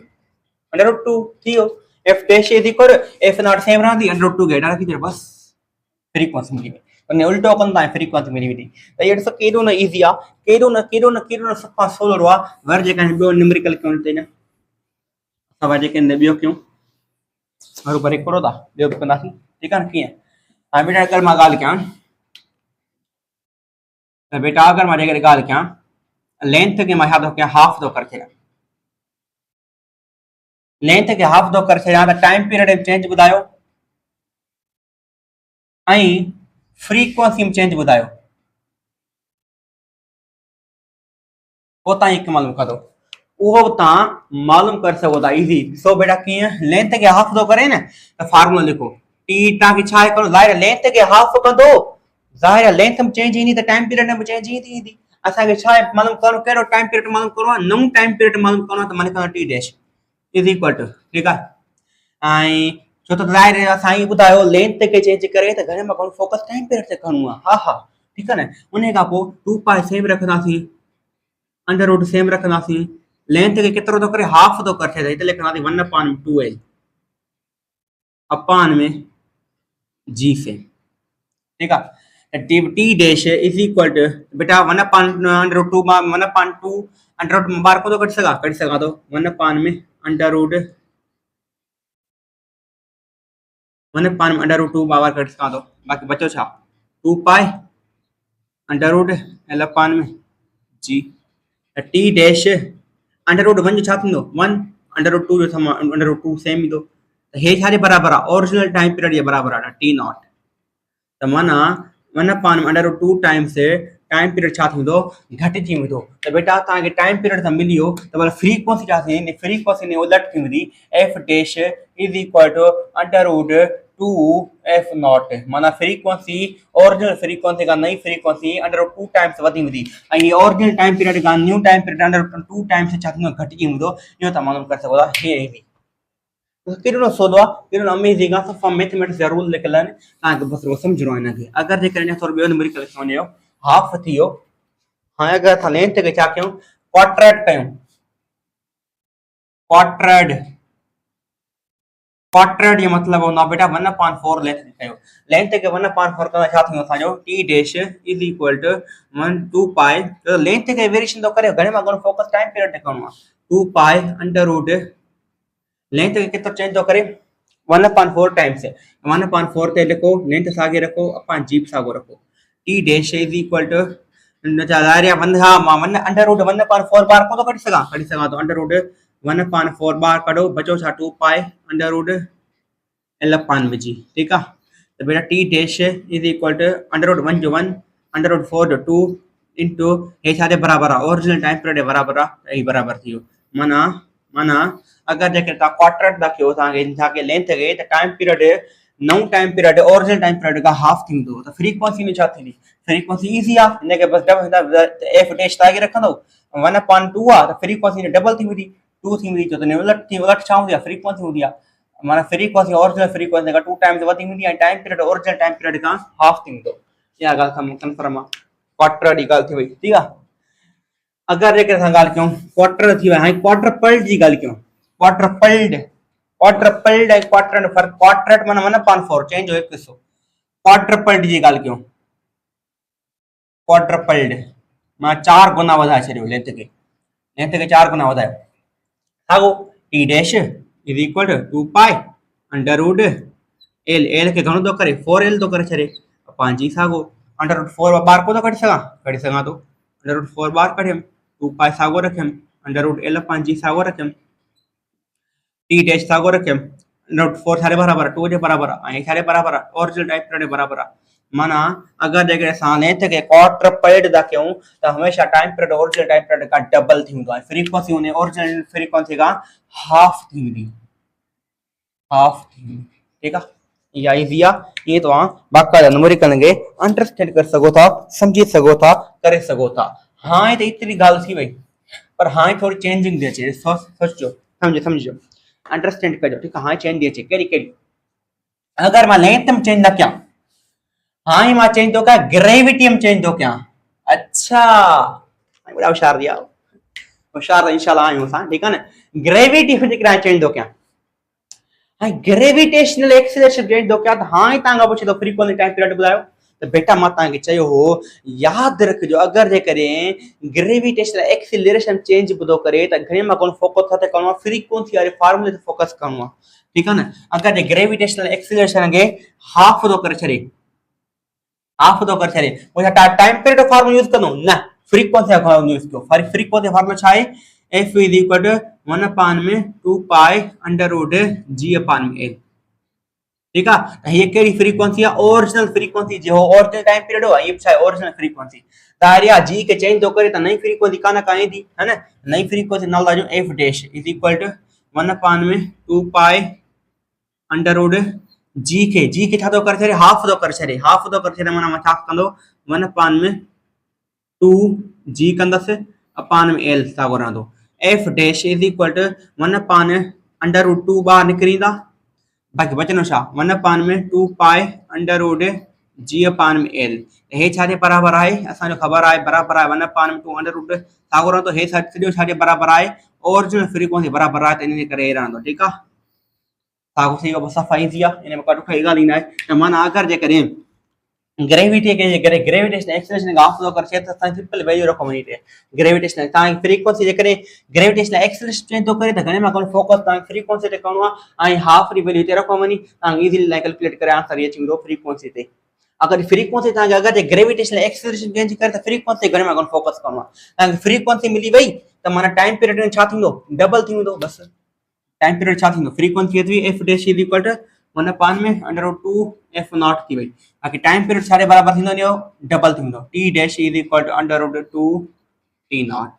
अंडर रूट 2 थी वियो। F dash is equal F naught same रहंदी अंडर रूट 2 खे हेठां रखी छॾियो, बस फ्रीक्वेंसी मिली वई। ने उल्टो कंदा फ्रीक्वेंसी मिली वेंदी। त इहो ॾिसो केॾो न ईज़ी आहे, केॾो न सफ़ा सोलर आहे। वर जेका ॿियो न्यूमेरिकल कयूं ते न असां जेके ॿियो कयूं बराबरि हिकिड़ो था ॿियो बि कंदासीं, ठीकु आहे न कीअं। हाणे बेटा अगरि मां ॻाल्हि कयां त बेटा अगरि मां जेकॾहिं ॻाल्हि कयां लेंथ खे मां छा थो कयां हाफ थो करे छॾियां, लेंथ खे हाफ थो करे छॾियां त टाइम पीरियड चेंज ॿुधायो ऐं फ्रीक्वेंसी में चेंज ॿुधायो, पोइ तव्हां हिकु मालूम कंदो उहो तव्हां मालूम करे सघो था इज़ी। सो बेटा कीअं लेंथ खे हाफ थो करे न त फार्मूला लिखो टी तव्हांखे छा करो ज़ाहिर लेंथ खे हाफ कंदो, ज़ाहिर लेंथ में चेंज ईंदी त टाइम पीरियड में चेंज ईंदी। असांखे छा मालूम करिणो, कहिड़ो टाइम पीरियड मालूम करिणो आहे, नओं टाइम पीरियड मालूम करिणो आहे। त मां लिखंदो T dash is equal to, ठीकु आहे। ऐं छो त ज़ाहिर असां ई ॿुधायो लेंथ खे चेंज करे त घणे मां घणो फोकस टाइम पीरियड ते करिणो आहे। हा हा ठीकु आहे न। उन खां पोइ 2 पाई सेम रखंदासीं, अंडर रूट सेम रखंदासीं, लेंथ खे केतिरो थो करे हाफ थो करे छॾे, हिते लिखंदासीं 1 अपान 2l अपान में जी सेम, ठीकु आहे। T dash is equal to बेटा 1 upon under root 2 1 upon 2 under root बार को तो कढी सघां थो 1 अपान में अंडर रूट 1 अपान में अंडर रूट 2 बार कढी सघां थो, बाक़ी बचो छा 2 पाई अंडर रूट एल अपान में जी। टी डैश अंडर रूट 1 जो छा थींदो 1, अंडर रूट 2 जो अंडर रूट 2 सेम ईंदो। त हे छाजे बराबरि आहे ओरिजिनल टाइम पीरियड जे बराबरि आहे टी नॉट। त माना 1 अपान में under root 2 times time period छा थींदो घटिजी वेंदो। त बेटा तव्हांखे टाइम पीरियड सां मिली वियो त भला फ्रीक्वेंसी छा थींदी, फ्रीक्वेंसी ने उलट थी वेंदी F dash is equal to under root 2 F nought. माना फ्रीक्वेंसी ओरिजिनल फ्रीक्वेंसी का नई फ्रीक्वेंसी अंडर रूट 2 टाइम्स वधी वेंदी ऐं ओरिजिनल टाइम पीरियड का new time period under root 2 times छा थींदो घटिजी वेंदो। इहो तव्हां मालूम करे सघो था। हे केॾो न सोलो आहे, केॾो न अमेज़िंग आहे, सफ़ा मैथमेटिक्स जा रूल लिखियल आहिनि, तव्हांखे बसि सम्झणो आहे हिनखे। अगरि जेकॾहिं थोरो ॿियो न्यूमेरिकल वञो हाफ थी वियो। हाणे अगरि असां लेंथ खे छा कयूं क्वाड्रेट कयूं, क्वाड्रेट क्वाड्रेट ये मतलब होना बेटा 1/4 लेंथ कयो। लेंथ के 1/4 का छा थींदो असांजो t dash is equal to 1 2 pi, तो लेंथ के वेरिएशन तो करे घणे में घणो फोकस टाइम पीरियड करणो आहे 2 पाई अंडर रूट लेंथ के केतिरो चेंज तो करे 1/4 टाइम्स 1/4 ते लिखो, लेंथ सागे रखो अपन जीप सागो रखो, t dash is equal to चारिया बंद हां वन अंडर रूट 1/4 बार को तो कटी सका तो अंडर रूट 1/4 बार कढो बचो छा 2 pi under root L upon विझी, ठीक आहे। तो बेटा T dash is equal to under root 1 जो 1 अंडर रूट 4 जो 2 इनटू हे छा जे बराबर आहे ओरिजिनल टाइम पीरियड जे बराबर आहे, यही बराबर थी वियो। माना अगर जेके तव्हां क्वार्टर था कयो तव्हांखे छाके लेंथ खे त टाइम पीरियड नओं time period original time period खां हाफ थींदो, त फ्रीक्वेंसी में छा थींदी, फ्रीक्वेंसी इजी आहे हिनखे बस डबल एफ डैश तागे रखंदो 1/2 आहे त फ्रीक्वेंसी डबल थी वेंदी 2 थी वेंदी, त उलट छा हूंदी आहे फ्रीक्वेंसी हूंदी आहे, माना फ्रीक्वेंसी ओरिजिनल फ्रीक्वेंसी का 2 टाइम्स वधी वेंदी ऐं time period original time period का हाफ थी वेंदो। इहा ॻाल्हि कंफर्म आहे, क्वार्टर जी ॻाल्हि थी वई, ठीक आहे। अगर जेकर असां ॻाल्हि कयूं क्वार्टर थी वई, हाणे क्वार्टरपल्ड जी ॻाल्हि कयूं, क्वार्टरपल्ड ऐं क्वार्टर में फर्क, क्वार्टरेट माना 1/4 चेंज हो हिकु हिस्सो, क्वार्टरपल्ड जी ॻाल्हि कयूं क्वार्टरपल्ड मां 4 गुना वधाए छॾियो लेंथ खे 4 गुना वधायो साॻो T dash is equal to 2 pi under root L के घणो थो करे 4l थो करे छॾे पंहिंजी साॻो अंडर रूट 4 बार को थो कढी सघां थो अंडर रूट 4 बार कढियमि 2 पाई साॻो रखियमि अंडर रूट एल पंहिंजी साॻो रखियमि टी डैश साॻो रखियमि अंडर रूट 4 छाजे बराबर आहे 2 जे बराबर आहे ऐं छाजे बराबर आहे ओरिजिनल टाइम पीरियड जे बराबर आहे। माना अगर जेकर असां लेंथ के क्वार्टरपल्ड था कयूं त हमेशा time period original time period का डबल थी वेंदो आहे, फ्रीक्वेंसी उन ओरिजिनल फ्रीक्वेंसी का हाफ थी वेंदी, ठीक आहे। इहा इज़ी आहे, ये तव्हां बाक़ाइदा न्यूमेरिकल खे अंडरस्टैंड करे सघो था, समझी सघो था, करे सघो था। हाणे त एतिरी ॻाल्हि थी वई, पर हाणे थोड़ी चेंजिंग थी अचे, सोचो समझो अंडरस्टैंड कजो, ठीक आहे। हाणे चेंज थी अचे कहिड़ी अगर मां लेंथ में चेंज न कयां, हाणे मां चेंज थो कयां ग्रेविटी में चेंज थो कयां, अच्छा बड़ा होशियार दिया होशियार इंशाल्लाह आयूं असां, ठीक आहे न। ग्रेविटी में जेकॾहिं चेंज थो कयां हाणे ग्रेविटेशनल एक्सीलरेशन चेंज थो कयां त हाणे तव्हां पुछे थो फ्रीक्वेंसी टाइम पीरियड ॿुधायो, त बेटा मां तव्हांखे चयो हो यादि रखिजो अगर जेकॾहिं ग्रेविटेशनल एक्सीलरेशन चेंज थो करे त घणे मां घणो फोकस छा करणो आहे फ्रीक्वेंसी वारे फार्मूले ते फोकस करणो आहे, ठीक आहे न। अगर जे ग्रेविटेशनल एक्सीलरेशन खे हाफ थो करे छॾे पोइ छा टाइम पीरियड फार्मूलो यूज कंदो न, फ्रीक्वेंसी फार्मूलो यूज कयो। फ्रीक्वेंसी फार्मूलो छा आहे f is equal to 1/2 pi under root g upon में l, ठीक है। ये केड़ी फ्रीक्वेंसी है ओरिजिनल फ्रीक्वेंसी जो ओरिजिनल टाइम पीरियड हो ये है ओरिजिनल फ्रीक्वेंसी तारिया जी के चेंज तो करे तो नई फ्रीक्वेंसी काना काई दी है ना, नई फ्रीक्वेंसी नाल दाजो f dash is equal to 1/2 pi under root G के छा तो कर छे हाफ तो कर छे माना मैं छा कंदो 1/2 g कंदस अपान में l सागो रहंदो f dash is equal to 1/√2 बाहर निकरींदा बाकी बचनो छा 1/2 pi under root g upon में l हे छाजे बराबर आहे असा जो खबर आहे बराबर आहे 1/2 अंडर रूट सागो रहंदो हे सॼो छाजे बराबर आहे ओरिजिनल फ्रीक्वेंसी बराबर आहे त इन करे हे रहंदो, ठीक आहे। सागो सही बस सफाई थी आहे इन में काटो खाई गाली ना है माना अगर जे करे ग्रेविटी के करे ग्रेविटेशनल एक्सीलरेशन का हाफ तो कर छे त सिंपल वैल्यू रखो मनी ते ग्रेविटेशनल ता फ्रीक्वेंसी जे करे ग्रेविटेशनल एक्सीलरेशन चेंज तो करे त घणे मा कोन फोकस ता फ्रीक्वेंसी ते करणो आ आई हाफ री वैल्यू ते रखो मनी ता इजीली लाइक कैलकुलेट करे आंसर ये चिंगो फ्रीक्वेंसी ते अगर फ्रीक्वेंसी ता अगर जे ग्रेविटेशनल एक्सीलरेशन चेंज करे त फ्रीक्वेंसी घणे मा कोन फोकस करनो ता फ्रीक्वेंसी मिली वई त माना टाइम पीरियड छा थींदो डबल थींदो बस टाइम पीरियड छा थींदो फ्रीक्वेंसी थी f dash is equal to 1/√2 f naught थी वई बाकी टाइम पीरियड सारे बराबर थींदो न्यो डबल थींदो t dash is equal to √2 t naught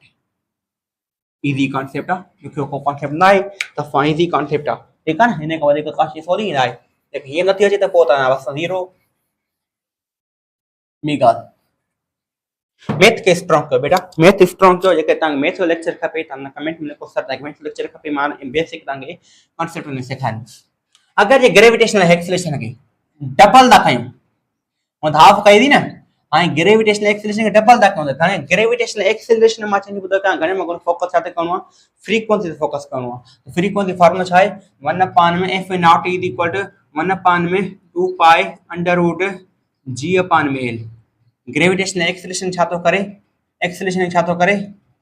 easy concept आ जो को कॉन्सेप्ट ना है त फाइजी कॉन्सेप्ट आ ठीक है ना इने का वधीक काशी सॉरी ना है लेकिन ये नथी अचे त पो ता बस जीरो मीगा मैथ के स्ट्रांग कर बेटा मैथ स्ट्रांग जो जेके ता मैथ लेक्चर खपे ता कमेंट में को सर मैथ लेक्चर खपे मान बेसिक तांगे कॉन्सेप्ट में सिखान अगर ये ग्रेविटेशनल एक्सीलरेशन के डबल दा कयूं और हाफ कई दी ना हाणे ग्रेविटेशनल एक्सेलरेशन खे डबल था कयूं त घणे ग्रेविटेशनल एक्सेलरेशन मां चवंदी ॿुधो कयां घणे में फोकस छा ते करिणो आहे फ्रीक्वेंसी ते फोकस करिणो आहे फ्रीक्वेंसी फार्मूला छा आहे 1/में F naught is equal to 1/में 2 पाई अंडर रूट जी अपान में एल ग्रेविटेशनल एक्सेलरेशन छा थो करे एक्सेलरेशन छा थो करे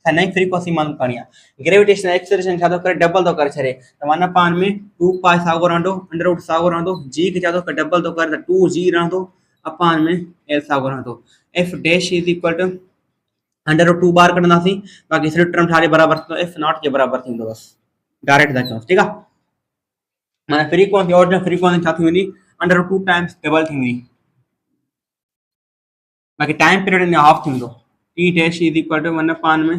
नई फ्रीक्वेंसी मालूम करणी आहे ग्रेविटेशनल एक्सेलरेशन छा थो करे डबल थो करे छॾे त 1/में 2 पाई साॻियो रहंदो अंडर रूट साॻियो रहंदो जी खे छा थो करे डबल थो करे त 2g रहंदो अपान में एल साॻियो रहंदो F dash is equal to under root 2 बार कढंदासीं बाक़ी सिर्फ टर्म छा जे बराबर थींदो एफ नॉट जे बराबर थींदो बस डायरेक्ट था चऊं ठीकु आहे माना फ्रीक्वेंसी ओरिजिनल फ्रीक्वेंसी छा थी वेंदी अंडर रूट 2 टाइम्स डबल थी वेंदी बाक़ी टाइम पीरियड इन हाफ थींदो T dash is equal to 1/में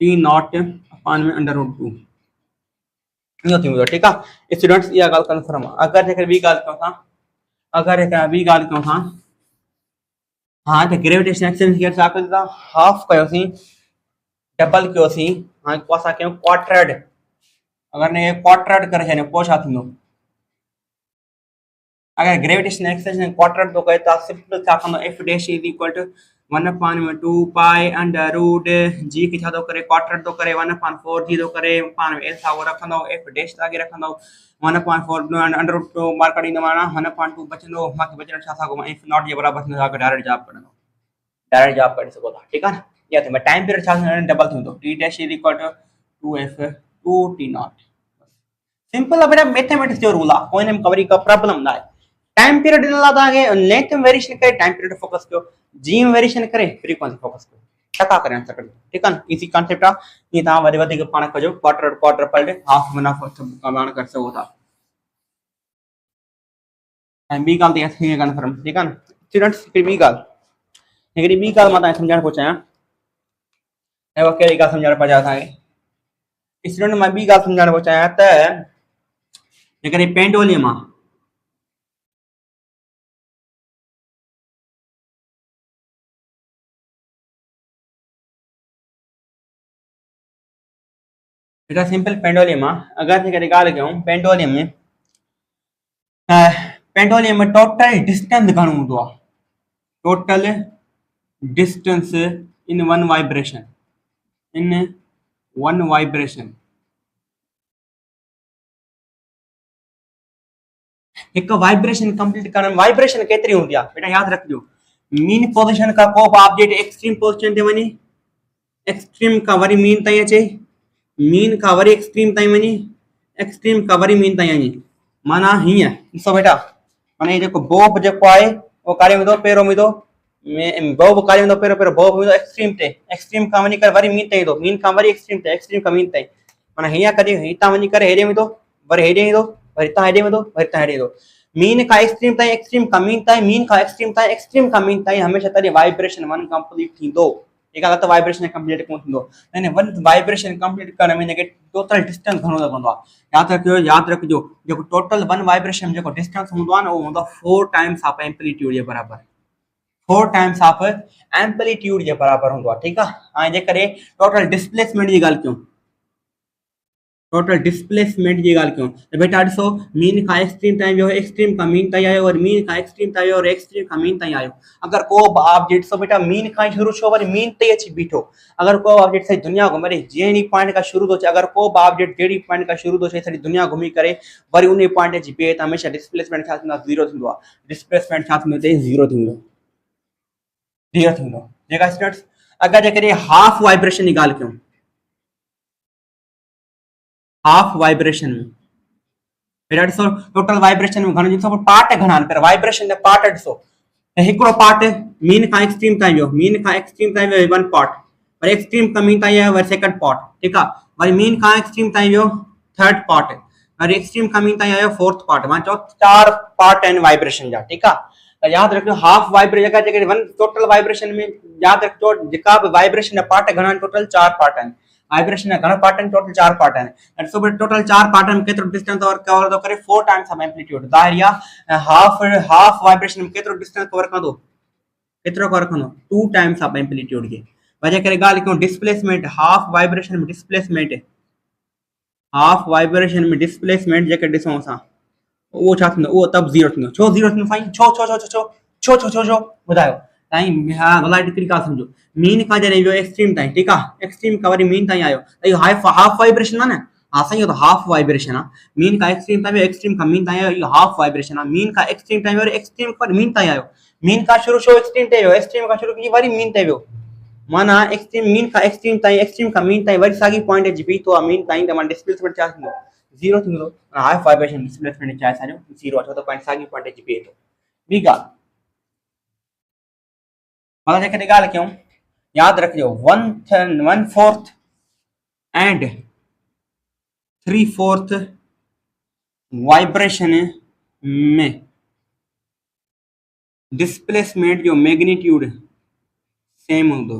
टी नॉट अपान में अंडर रूट 2 इहो थी वेंदो ठीकु आहे स्टूडेंट्स इहा ॻाल्हि कंफर्म आहे अगरि जेकर ॿी ॻाल्हि कयूं था अगरि ॿी ॻाल्हि कयूं था हाँ तो ग्रेविटेशन एक्सेलरेशन खे छा कयो था हाफ कयोसीं डबल कयोसीं हाणे को असां कयूं क्वाड्रेट अगरि ने क्वाड्रेट करे छॾियो पोइ छा थींदो अगर ग्रेविटेशन एक्सेलरेशन क्वाड्रेट तो करे तो सिंपल छा कंदो F dash is equal to 1/2 pi under root G के छा तो करे क्वाड्रेट तो करे 1/4 जी तो करे पान एल सागो रखंदो एफ डैश आगे रखंदो 1/4 अंडर रूट 2 मार कढींदो माना 1/2 बचंदो बाकी बचण छा सागो एफ नॉट जे बराबर थींदो आगे डायरेक्ट जवाब कढंदो डायरेक्ट जवाब कढी सघो था ठीकु आहे न या त टाइम पीरियड छा डबल थींदो T dash is equal to 2f 2t nought simple आहे बेटा मैथमेटिक्स जो रूल आहे कोई वरी का प्रॉब्लम ना आहे टाइम पीरियड इन ला ताके लेंथ में वेरिएशन करे टाइम पीरियड फोकस कयो जी में वेरिएशन करे फ्रीक्वेंसी फोकस कयो टका करे आंसर कढो ठीक है इजी कांसेप्ट आ ये ता वरी वधीक पाण कजो क्वार्टर पर डे हाफ मुनाफो सब कमाण कर सको था ऐं बी गाल ते थी कंफर्म ठीक है ना स्टूडेंट्स हिकड़ी बी गाल मां तव्हां समझाइण पहुचाया ऐं वो कहिड़ी गाल समझाइण पहुचाया तव्हांखे स्टूडेंट मां बी गाल समझाइण पहुचाया त जेकॾहिं पेंडोलियम आहे बेटा सिंपल पेंडोलियम अगर थे गाल कयूं पेंडोलियम में टोटल डिस्टेंस घणो हूंदो आहे total distance in one vibration एक वाइब्रेशन कंप्लीट करण वाइब्रेशन केतरी होंदी आहे बेटा याद रखियो मीन पोजीशन का को ऑब्जेक्ट एक्सट्रीम पोजीशन ते वनी एक्सट्रीम का वरी मीन ताई अचे मीन का वरी एक्सट्रीम ताई वनी एक्सट्रीम का वरी मीन ताई वनी माना हिया ॾिसो बेटा माना ये जेको बोब जेको आहे वो कारे वेंदो पेरो वेंदो बोब कारे वेंदो पेरो बोब वेंदो एक्सट्रीम का वनी कर वरी मीन ताई ईंदो मीन का वरी एक्सट्रीम का मीन ताई माना हिया कॾहिं हितां वनी करे हेॾे वेंदो वरी हेॾे ईंदो वरी हितां हेॾे वेंदो वरी हितां हेॾे ईंदो मीन का एक्सट्रीम का मीन ताई मीन का एक्सट्रीम का मीन ताई हमेशा तॾहिं वाइब्रेशन वन कंप्लीट थींदो एक अलग वाइब्रेशन कंप्लीट कोन थींदो यानी वन वाइब्रेशन कंप्लीट करण में टोटल डिस्टेंस घणो लॻंदो आहे याद रखिजो जेको टोटल वन वाइब्रेशन जेको डिस्टेंस हूंदो आहे न उहो हूंदो आहे 4 टाइम्स ऑफ एम्पलीट्यूड जे बराबर 4 टाइम्स ऑफ एम्पलीट्यूड जे बराबर हूंदो आहे ठीकु आहे ऐं जेकॾहिं टोटल डिस्प्लेसमेंट जी ॻाल्हि कयूं टोटल डिस्प्लेसमेंट की गाल क्यों तो बेटा ॾिसो मीन का एक्सट्रीम ताईं वियो एक्सट्रीम का मीन ताईं आयो और मीन का एक्सट्रीम ताईं आयो और एक्सट्रीम का मीन ताईं आयो अगर को ऑब्जेक्ट ॾिसो बेटा मीन का शुरू छो वरी मीन ते अची बीठो अगर को ऑब्जेक्ट सही दुनिया घुमे जहिड़ी पॉइंट का शुरू तो अगर को ऑब्जेक्ट जहिड़ी पॉइंट का शुरू तो सही दुनिया घुमी करे वरी उन पॉइंट अची बीहे त हमेशा डिस्प्लेसमेंट छा थींदो ज़ीरो थींदो आहे डिस्प्लेसमेंट छा थींदो ते ज़ीरो थींदो जेका स्टूडेंट्स अगर जेकॾहिं हाफ वाइब्रेशन की ॻाल्हि कयूं हाफ वाइब्रेशन में बेटा ॾिसो टोटल वाइब्रेशन में घणो ॾिसो पार्ट घणा आहिनि पर वाइब्रेशन जा पार्ट ॾिसो त हिकिड़ो पार्ट मीन खां एक्सट्रीम ताईं वियो वन पार्ट वरी एक्सट्रीम खां मीन ताईं आयो वरी सेकंड पार्ट ठीकु आहे वरी मीन खां एक्सट्रीम ताईं वियो थर्ड पार्ट वरी एक्सट्रीम खां मीन ताईं आयो फोर्थ पार्ट मां चओ 4 पार्ट आहिनि वाइब्रेशन जा ठीकु आहे त याद रखियो हाफ वाइब्रेशन जेके वन टोटल वाइब्रेशन में याद रखियो जेका बि वाइब्रेशन जा पार्ट घणा आहिनि टोटल 4 पार्ट आहिनि वाइब्रेशन है घणा पार्ट टोटल 4 पार्ट है सो टोटल 4 पार्ट में केतरो डिस्टेंस कवर तो करे 4 टाइम्स ऑफ एम्पलीट्यूड ज़ाहिर या हाफ वाइब्रेशन में केतरो डिस्टेंस कवर कंदो केतरो कवर कंदो 2 टाइम्स ऑफ एम्पलीट्यूड के वजह करे गाल क्यों डिस्प्लेसमेंट हाफ वाइब्रेशन में डिस्प्लेसमेंट जेके ॾिसो असां वो छा थींदो वो तब जीरो थींदो छो जीरो थींदो साईं छो छो छो छो छो ॿुधायो ताईं। हा भला हिकिड़ी ॻाल्हि सम्झो, मीन खां जॾहिं वियो एक्सट्रीम ताईं, ठीकु आहे, एक्सट्रीम खां वरी मीन ताईं आयो त इहो हाफ वाइब्रेशन आहे न। हा साईं, इहो त हाफ वाइब्रेशन आहे। मीन खां एक्सट्रीम ताईं वियो, एक्सट्रीम खां मीन ताईं आयो, इहो हाफ वाइब्रेशन आहे। मीन खां एक्सट्रीम ताईं वियो, एक्सट्रीम खां मीन ताईं आयो। मीन खां शुरू छो एक्सट्रीम ते वियो, एक्सट्रीम खां शुरू की वरी मीन ते वियो, माना एक्सट्रीम मीन खां एक्सट्रीम ताईं, एक्सट्रीम खां मीन ताईं वरी साॻी पॉइंट अची बीठो आहे मीन ताईं, त माना डिस्प्लेसमेंट छा थींदो, ज़ीरो थींदो। हाफ वाइब्रेशन डिस्प्लेसमेंट छा आहे असांजो, ज़ीरो आहे, छो त पॉइंट साॻी पॉइंट अची बीहे थो। ॿी ॻाल्हि मां जेकॾहिं ॻाल्हि कयूं, यादि रखिजो 1/4 एंड 3/4 वाइब्रेशन में डिस्प्लेसमेंट जो मैग्नीट्यूड सेम हूंदो।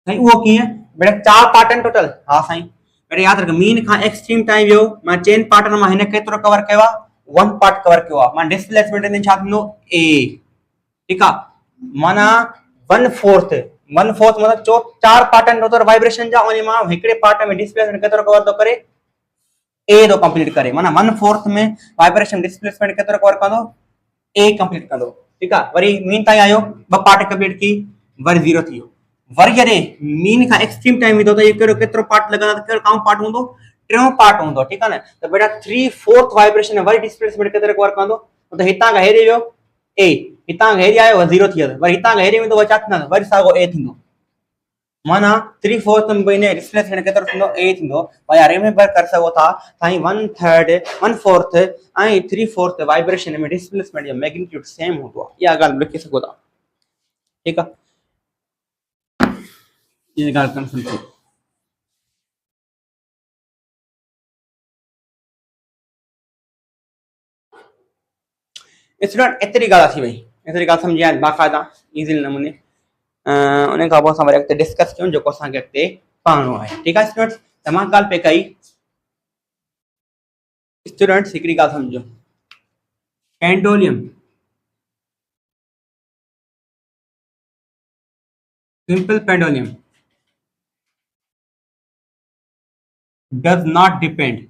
साईं उहो कीअं बेटा, 4 पार्ट आहिनि टोटल। हा साईं, बेटा यादि रख, मीन खां एक्सट्रीम ताईं वियो, मां चइनि पार्टनि मां हिन केतिरो कवर कयो आहे, 1 पार्ट कवर कयो आहे, मां डिस्प्लेसमेंट में छा थींदो ए, ठीकु आहे, माना 1/4 मतलब 4 पार्ट आहिनि टोटल वाइब्रेशन जा, उन मां हिकिड़े पार्ट में डिस्प्लेसमेंट केतिरो कवर थो करे, ए थो कंप्लीट करे, माना 1/4 में वाइब्रेशन डिस्प्लेसमेंट केतिरो कवर कंदो, ए कंप्लीट कंदो, ठीकु आहे। वरी मीन ताईं आयो, 2 पार्ट कंप्लीट की, वरी 0 थी वियो। वरी जॾहिं मीन खां एक्सट्रीम टाइम ईंदो त इहो कहिड़ो केतिरो पार्ट लॻंदा, त कहिड़ो काउं पार्ट हूंदो, 3 पार्ट हूंदो, ठीकु आहे न। त बेटा 3/4 वाइब्रेशन वरी डिस्प्लेसमेंट केतिरो कवर कंदो, त हितां खां हेॾे वियो ए, हितां खां हेॾे आयो 0 थी वियो, वरी हितां खां हेॾे वेंदो छा थींदो, वरी साॻो ए थींदो, माना 3/4 में डिस्प्लेसमेंट केतिरो थींदो, ए थींदो। भाई रिमेंबर करे सघो था साईं, 1/4 ऐं 3/4 वाइब्रेशन में डिस्प्लेसमेंट जो मैग्नीट्यूड सेम हूंदो आहे। इहा ॻाल्हि लिखी सघो था, ठीकु आहे, इहा ॻाल्हि कनि सम्झो। स्टूडेंट एतिरी ॻाल्हि थी वई, एतिरी ॻाल्हि सम्झी आया बाक़ाइदा ईज़ी नमूने। उन खां पोइ असां वरी अॻिते डिस्कस कयूं जेको असांखे अॻिते पढ़णो आहे, ठीकु आहे स्टूडेंट्स। त मां ॻाल्हि पे कई, स्टूडेंट्स हिकिड़ी ॻाल्हि सम्झो, पेंडोलियम सिंपल पेंडोलियम does not depend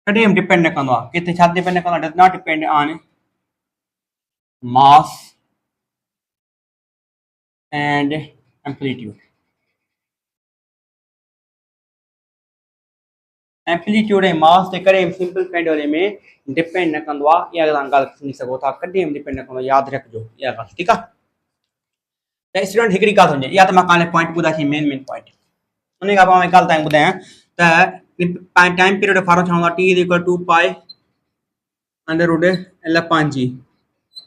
कॾहिं हम डिपेंड न कंदो आहे, किथे छा डिपेंड न कंदो आहे, does not depend on mass and amplitude। Amplitude ऐं मास जे करे सिंपल पेंडोलियम में डिपेंड न कंदो आहे। इहा ॻाल्हि सम्झी सघो था, कॾहिं हम डिपेंड न कंदो, यादि रखिजो इहा ॻाल्हि, ठीकु आहे। त स्टूडेंट हिकिड़ी ॻाल्हि सम्झे, इहा त मां काल्ह पॉइंट ॿुधाई मेन पॉइंट, उन खां पोइ ॻाल्हि तव्हांखे ॿुधायां त टाइम पीरियड फॉर्म छा हूंदो आहे, T = 2π √L/g,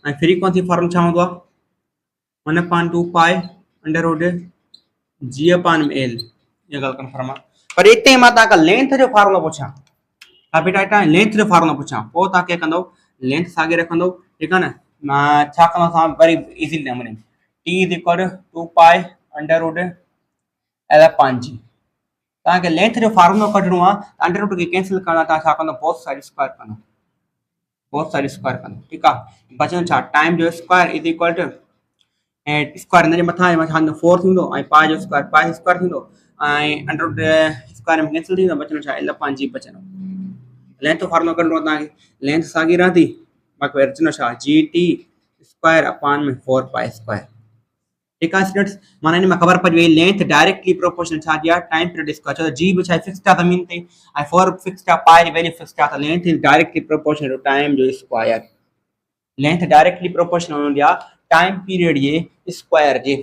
ऐं फ्रीक्वेंसी फॉर्म छा हूंदो आहे, 1/2π √g/L। इहा ॻाल्हि कंफर्म आहे। पर हिते मां तव्हांखां लेंथ जो फार्मूलो पुछां, हा बेटा हितां लेंथ जो फार्मूलो पुछां, पोइ तव्हां कीअं कंदव, लेंथ साॻे रखंदव, ठीकु आहे न। मां छा कंदो असां वरी इज़ी नमूने, T = 2π √L/g। तव्हांखे लेंथ जो फार्मूलो कढणो आहे, अंडर खे कैंसिल करणो आहे, तव्हां छा कंदो, बोथ साइड स्क्वायर कंदो, ठीकु आहे। बचंदो छा, टाइम जो स्क्वायर = ऐं स्क्वायर हिन जे मथां छा थींदो 4 थींदो, ऐं पाए जो स्क्वायर पाए स्क्वायर थींदो, ऐं अंडर स्क्वायर में कैंसिल थींदो, बचंदो छा L/g बचंदो। लेंथ जो फार्मूलो कढणो आहे तव्हांखे, लेंथ साॻी रहंदी, बाक़ी बचंदो छा G/4π², ठीकु आहे स्टूडेंट्स। माना हिन में ख़बर पइजी वई लेंथ डायरेक्टली प्रोपोर्शनल छा जी आहे, टाइम पीरियड स्क्वायर, छो त जी बि छा फिक्स्ड आहे ज़मीन ते, ऐं 4 फिक्स्ड आहे, पाए जी वैल्यू फिक्स्ड आहे, त length is directly proportional to time जो स्क्वायर। लेंथ डायरेक्टली प्रोपोर्शनल हूंदी आहे टाइम पीरियड जे स्क्वायर जे,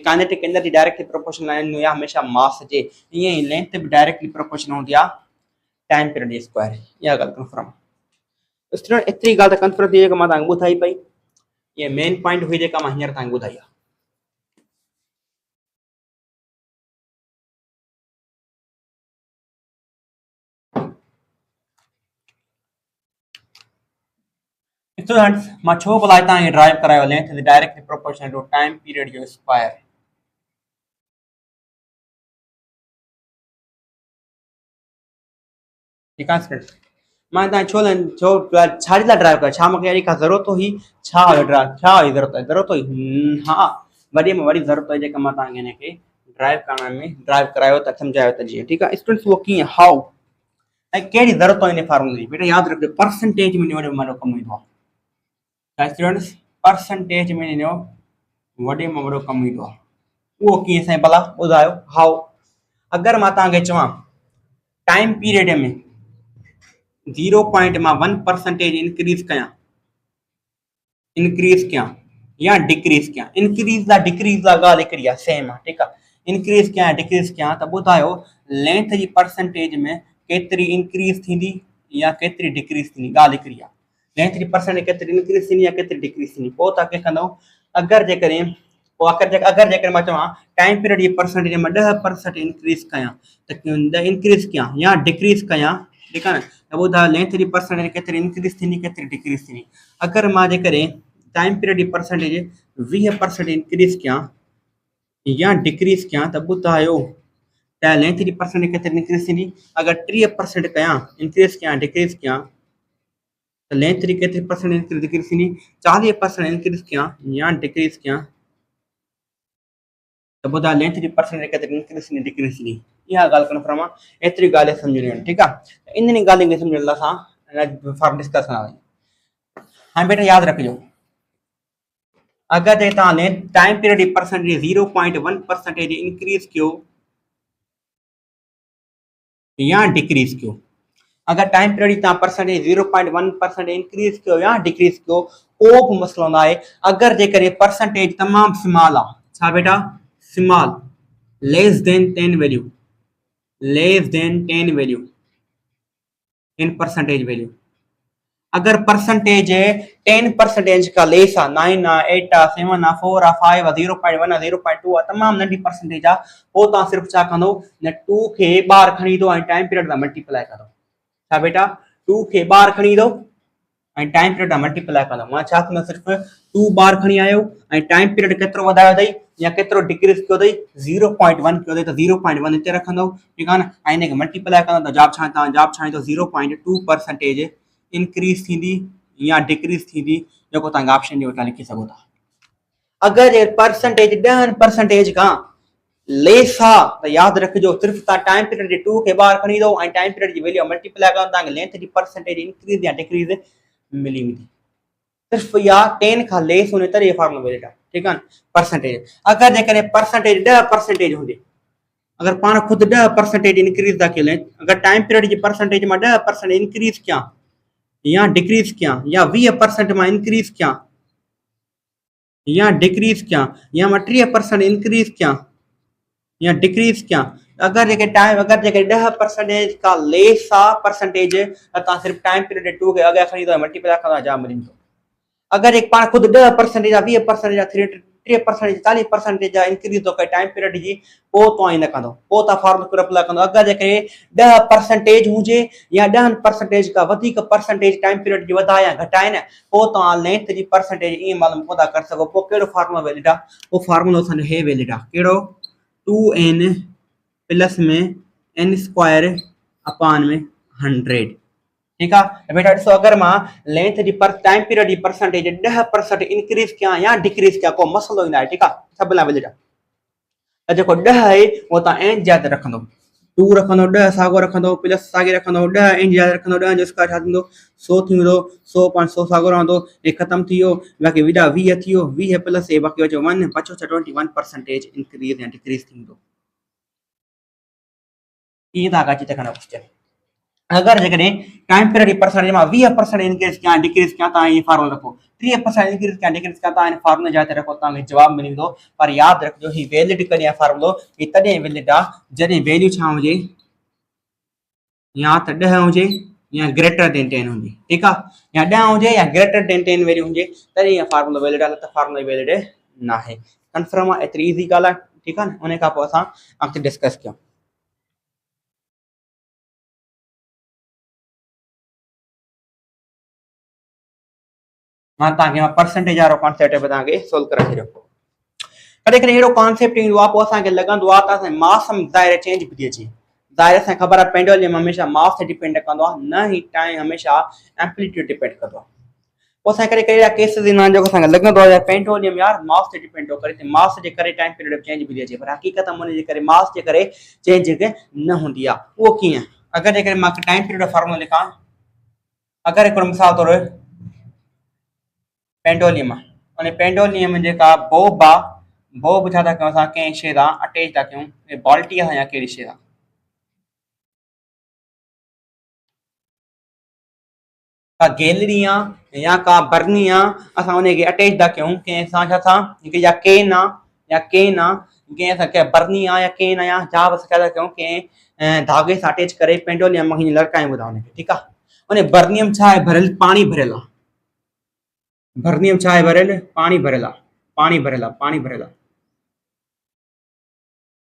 काइनेटिक एनर्जी डायरेक्टली प्रोपोर्शनल हूंदी आहे हमेशह मास जे, ईअं ई लेंथ बि डायरेक्टली प्रोपोर्शनल हूंदी आहे टाइम पीरियड जे स्क्वायर। इहा ॻाल्हि कंफर्म स्टूडेंट, एतिरी ॻाल्हि त कंफर्म थी जेका मां तव्हांखे ॿुधाई पई, इहा मेन पॉइंट हुई जेका मां हींअर तव्हांखे ॿुधाई आहे। स्टूडेंट्स, मां छो भला तव्हांखे ड्राइव करायो, length is directly proportional to time period जो स्क्वायर। ठीकु आहे स्टूडेंट, मां तव्हांखे छो छाजे लाइ ड्राइव कयो, छा मूंखे अहिड़ी का ज़रूरत हुई, छा हुयो ड्राइव, छा हुई ज़रूरत हुई, हा वरी में वरी ज़रूरत हुई जेका मां तव्हांखे हिनखे ड्राइव करण में ड्राइव करायो त सम्झायो त जीअं, ठीकु आहे स्टूडेंट्स। उहो कीअं, हाउ कहिड़ी ज़रूरत आहे इन फार्मूले जी बेटा यादि रखिजो परसेंटेज में वॾे में वॾो कमु ईंदो आहे स्टूडेंट्स परसेंटेज में इन वॾे में वॾो कमु ईंदो आहे उहो कीअं साईं भला ॿुधायो हाउ अगरि मां तव्हांखे चवां टाइम पीरियड में 0.1% इंक्रीज कयां या डिक्रीज कयां इंक्रीज ला डिक्रीज ला ॻाल्हि हिकिड़ी आहे सेम आहे ठीकु आहे इंक्रीज कयां डिक्रीज कयां त ॿुधायो लेंथ जी परसेंटेज में केतिरी इंक्रीज थींदी या केतिरी डिक्रीज थींदी ॻाल्हि हिकिड़ी आहे लेंथ जी परसेंटेज केतिरी इंक्रीज थींदी या केतिरी डिक्रीज थींदी पोइ तव्हां कीअं कंदव अगरि जेकॾहिं मां चवां टाइम पीरियड जी परसेंटेज में 10% इंक्रीज कयां त इंक्रीज कयां या डिक्रीज कयां ठीकु आहे न त ॿुधायो लेंथ जी परसेंटेज केतिरी इंक्रीज थींदी केतिरी डिक्रीज थींदी अगरि मां जेकॾहिं टाइम पीरियड जी परसेंटेज 20% इंक्रीज कयां या डिक्रीज कयां त ॿुधायो त लेंथ जी परसेंटेज केतिरी इंक्रीज थींदी अगरि 30% कयां इंक्रीज कयां डिक्रीज कयां त लेंथ जी केतिरी परसेंटेज डिक्रीज थींदी 40% इंक्रीज कयां या डिक्रीज कयां त ॿुधायो लेंथ जी परसेंटेज केतिरी इंक्रीज थींदी डिक्रीज थींदी इहा ॻाल्हि कन्फर्म आहे एतिरी ॻाल्हि सम्झणी आहिनि ठीकु आहे इन ॻाल्हियुनि खे सम्झण लाइ असां फॉर्म डिस्कस कंदा आहियूं हाणे बेटा यादि रखिजो अगरि तव्हां लेंथ टाइम पीरियड जी परसेंटेज 0.1% इंक्रीज कयो या डिक्रीज कयो अगर टाइम पीरियड तव्हां परसेंटेज 0.1% इंक्रीज कयो या डिक्रीज कयो को बि मसलो न आहे अगरि जेकॾहिं परसेंटेज तमामु स्मॉल आहे छा बेटा small less than 10 value in percentage value अगर परसेंटेज 10% का लेस आहे 9 आहे 8 आहे 7 आहे 4 आहे 5 आहे 0.1 आहे 0.2 आहे तमामु नंढी परसेंटेज आहे पोइ तव्हां सिर्फ़ु छा कंदो न 2 खे ॿाहिरि खणी ईंदो ऐं टाइम पीरियड सां मल्टीप्लाई कंदो छा बेटा 2 खे ॿाहिरि खणी ईंदो ऐं टाइम पीरियड सां मल्टीप्लाई कंदो मां छा कंदो सिर्फ़ु 2 ॿाहिरि खणी आयो ऐं टाइम पीरियड केतिरो वधायो अथई या केतिरो डिक्रीज कयो अथई 0.1 कयो अथई त 0.1 हिते रखंदो ठीकु आहे न ऐं हिनखे मल्टीप्लाई कंदो त जवाब छा ईंदो 0.2% इंक्रीज थींदी या डिक्रीज थींदी जेको तव्हांखे ऑप्शन ॾियो तव्हां लिखी सघो था अगरि परसेंटेज 10% खां लेस आहे त यादि रखिजो सिर्फ़ु तव्हां टाइम पीरियड जे 2 खे ॿाहिरि खणी ईंदो ऐं टाइम पीरियड जी वैल्यू मल्टीप्लाई कंदो तव्हांखे लेंथ जी परसेंटेज इंक्रीज या डिक्रीज मिली वेंदी सिर्फ़ु इहा 10 खां लेस हुजे तॾहिं फॉर्मूलो वैलिड आहे ठीकु आहे न परसेंटेज अगरि जेकॾहिं परसेंटेज 10% हुजे अगर पाण खुद 10% इंक्रीज था कयूं अगर टाइम पीरियड की परसेंटेज में 10% इंक्रीज क्या या डिक्रीज क्या या 20% में इंक्रीज क्या या डिक्रीज क्या या 30% इंक्रीज क्या या डिक्रीज क्या अगर जेके टाइम अगर जेके 10% का लेस आ परसेंटेज त सिर्फ टाइम पीरियड 2 के अगे खणी तो मल्टीप्लाई करा जा मिली अगर एक पाण खुद 10% या 20% या 3% 40% इंक्रीज तो कर टाइम पीरियड जी पो तो इन कंदो पो ता फार्मूला अप्लाई कंदो अगर जेके 10% हुजे या 10% का अधिक परसेंटेज टाइम पीरियड जी वधाए या घटाए न पो तो लेंथ जी परसेंटेज ई मालूम पता कर सको पो केड़ो फार्मूला वैलिड आ वो फार्मूला सन हे वैलिड आ केड़ो 2n प्लस में n स्क्वायर अपान में 100 ठीक है बेटा ॾिसो अगर मां लेंथ जी पर टाइम पीरियड जी परसेंटेज 10% इंक्रीज किया या डिक्रीज किया को मसलो ना है ठीक है सब ला वैलिड है जेको 10 है वो ता n ज्यादा रखंदो 2 रखंदो 10 सागो रखंदो प्लस सागे रखंदो 10 n ज्यादा रखंदो 10 जो स्क्वायर छा थींदो 100 थींदो 100 सागो रहंदो ये खत्म थियो बाकी विदा 20 थियो 20 प्लस ए बाकी बचो 1 बचो 21% इंक्रीज या डिक्रीज थींदो ये ता का चित करना क्वेश्चन अगर जगह टाइम पीरियड परसेंटेज में 20% इंक्रीज क्या डिक्रीज क्या ता ये फार्मूला रखो 3% इंक्रीज क्या डिक्रीज क्या ता इन फार्मूला जाते रखो ता जवाब मिलंदो पर याद रखजो ही वैलिड कने फार्मूलो ये तदे वैलिड आ जदे वैल्यू छा होजे या त 10 होजे या ग्रेटर देन 10 होजे ठीक है या 10 होजे या ग्रेटर देन 10 वैल्यू होजे तदे ये फार्मूला वैलिड आ त फार्मूला वैलिड ना है कंफर्म है इतनी इजी गाल है ठीक है उन्हें का पो असा अगते डिस्कस किया मां ताके परसेंटेज वारो कॉन्सेप्ट पे ताके सोल्व करे छो कदे कदे एड़ो कॉन्सेप्ट इंदो आ पो असा के लगंदो आ त मास में दायरे चेंज भी अचे दायरे से खबर है पेंडुलम हमेशा मास से डिपेंड कंदो आ न ही टाइम हमेशा एम्पलीट्यूड डिपेंड कंदो आ पो असा करे कई केसेस इन जो असा लगंदो आ पेंडुलम यार मास से डिपेंड तो करे मास जे करे टाइम पीरियड चेंज भी अचे पर हकीकत में जे करे मास जे करे चेंज के न होंदी आ वो की अगर जेकर मां टाइम पीरियड फार्मूला लिखा, अगर एक मिसाल तौर पेंडोलियम और पेंडोलियम जेका बोब आ बोब छा था कयूं असां कंहिं शइ सां अटैच था कयूं बाल्टीअ सां या कहिड़ी शइ सां का गैलरी या का बर्नी असां उनखे अटैच था कयूं कंहिं सां छा सां या केन या केन कंहिं असां कंहिं बर्नी या केन या जा बि असां छा था कयूं कंहिं धागे सां अटैच करे पेंडोलियम हीअं लड़कायूं था उनखे ठीकु आहे उन बर्नियम छा आहे भरियल पाणी भरियल आहे बर्नियम छा आहे भरियल पाणी भरियल आहे पाणी भरियल आहे पाणी भरियल आहे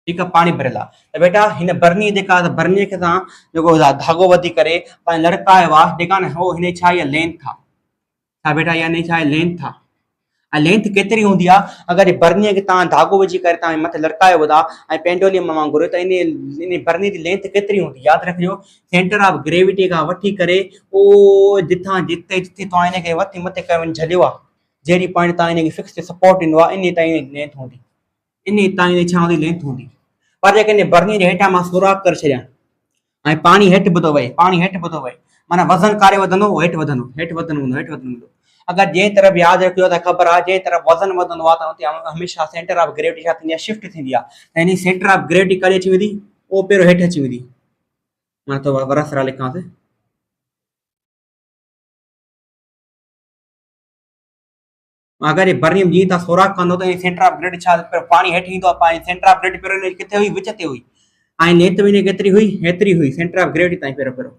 ठीकु आहे पाणी भरियल आहे त बेटा हिन बर्नी जेका बर्नीअ खे असां जेको धागो वधी करे पाण लड़कायो आहे जेका न हो हिन छा इहा लेंथ आहे छा बेटा इहा हिन छा आहे लेंथ आहे ऐं लेंथ केतिरी हूंदी आहे अगरि बर्नीअ खे तव्हां धागो विझी करे तव्हां मथे लड़कायो था ऐं पेंडोलियम वांगुरु त इन बर्नी जी लेंथ केतिरी हूंदी यादि रखिजो सेंटर ऑफ ग्रेविटी खां वठी करे उहो जिथां जिते जिते तव्हां हिनखे वठी मथे करे वञी झलियो आहे जहिड़ी पॉइंट तव्हां हिनखे फिक्स सपोर्ट ॾींदो आहे इन ताईं लेंथ हूंदी इन ताईं छा हूंदी लेंथ हूंदी पर जेकॾहिं बर्नी जे हेठां मां सुराख करे छॾियां ऐं पाणी हेठि ॿुधो वहे पाणी हेठि ॿुधो वहे माना वज़न कारे वधंदो हेठि वधंदो हेठि वधंदो हूंदो हेठि वधंदो अगरि जंहिं तरफ़ यादि रखियो त ख़बर आहे जंहिं तरफ़ वज़न वधंदो आहे त हुते हमेशह सेंटर ऑफ ग्रेविटी छा थींदी आहे शिफ्ट थींदी आहे त हिन सेंटर ऑफ ग्रेविटी करे अची वेंदी उहो पहिरियों हेठि अची वेंदी मां त वरसरा लिखांसि अगरि बर्नियम जीअं तव्हां सोराख कंदो त सेंटर ऑफ ग्रेविटी छा पाणी हेठि ईंदो आहे सेंटर ऑफ ग्रेविटी पहिरियों किथे हुई विच ते हुई ऐं लेंथ में केतिरी हुई हेतिरी हुई सेंटर ऑफ ग्रेविटी ताईं पहिरियों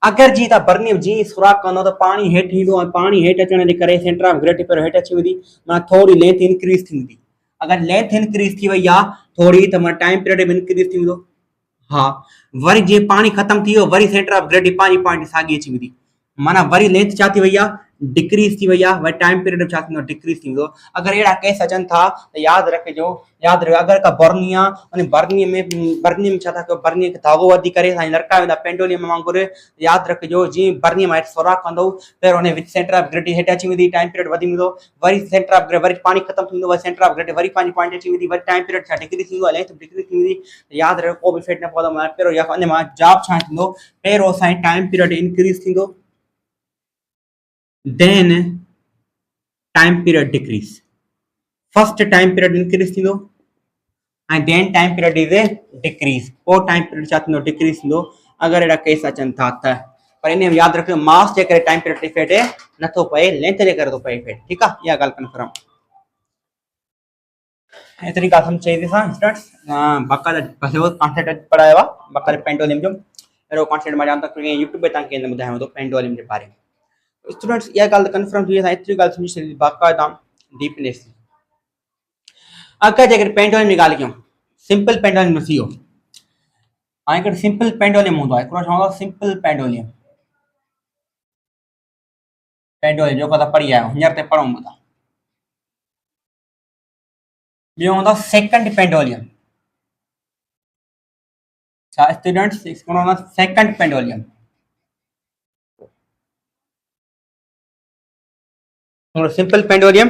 अगरि जीअं तव्हां बर्नियम जीअं सुराख कंदो त पाणी हेठि ईंदो ऐं पाणी हेठि अचण जे करे सेंटर ऑफ ग्रेविटी पहिरियों हेठि अची वेंदी माना थोरी लेंथ इंक्रीज़ थींदी अगरि लेंथ इंक्रीज़ थी वई आहे थोरी त माना टाइम पीरियड में इंक्रीज़ थी वेंदो हा वरी जीअं पाणी ख़तमु थी वियो वरी सेंटर ऑफ ग्रेविटी पंहिंजी पॉइंट साॻी अची वेंदी माना वरी लेंथ छा थी वई आहे डिक्रीज़ थी वई आहे वरी टाइम पीरियड छा थींदो डिक्रीज़ थींदो अगरि अहिड़ा केस अचनि था त यादि रखिजो अगरि का बर्नी आहे उन बर्नीअ में छा था कयो बर्नीअ खे धागो वधी करे असां लड़कायो वेंदा पेंडोलियम वांगुरु यादि रखिजो जीअं बर्नीअ मां हेठि सोराख कंदो पहिरियों हुन विच सेंटर ऑफ ग्रेविटी हेठि अची वेंदी टाइम पीरियड वधी वेंदो worry centre of gravity worry पाणी ख़तमु थींदो worry centre of gravity worry पंहिंजी पॉइंट अची वेंदी वरी टाइम पीरियड छा डिक्रीज़ थींदो लेंथ डिक्रीज़ थी वेंदी यादि रखो को बि इफेक्ट न पवंदो पहिरियों अञा मां जवाबु छा थींदो पहिरियों असांजी टाइम पीरियड इंक्रीज़ थींदो then time period decrease first time period increase थींदो and then time period is a decrease पोइ time period छा थींदो decrease थींदो अगरि अहिड़ा केस अचनि था त पर इन में यादि रखियो मास जे करे टाइम पीरियड इफेक्ट नथो पए लेंथ जे करे थो पए इफेक्ट ठीकु आहे इहा ॻाल्हि कंफर्म एतिरी ॻाल्हि सम्झ चई असां स्टूडेंट्स बाक़ाइदा कॉन्सेप्ट पढ़ायो आहे बाक़ाइदा पेंडोलियम जो अहिड़ो कॉन्सेप्ट मां जान तक यूट्यूब पे तव्हांखे न ॿुधायांव थो पेंडोलियम जे बारे में स्टूडेंट्स इहा ॻाल्हि कंफर्म थी असां एतिरी ॻाल्हि सम्झी छॾी बाक़ाइदा डीपनेस अगरि जेकर पेंडोलियम जी ॻाल्हि कयूं सिंपल पेंडोलियम थी वियो ऐं हिकिड़ो सिंपल पेंडोलियम हूंदो आहे हिकिड़ो छा हूंदो आहे सिंपल पेंडोलियम पेंडोलियम जेको असां पढ़ी आया आहियूं हींअर ते पढ़ूं था ॿियो हूंदो आहे सेकंड पेंडोलियम छा स्टूडेंट्स हिकिड़ो हूंदो आहे सेकंड पेंडोलियम सिंपल पेंडोलियम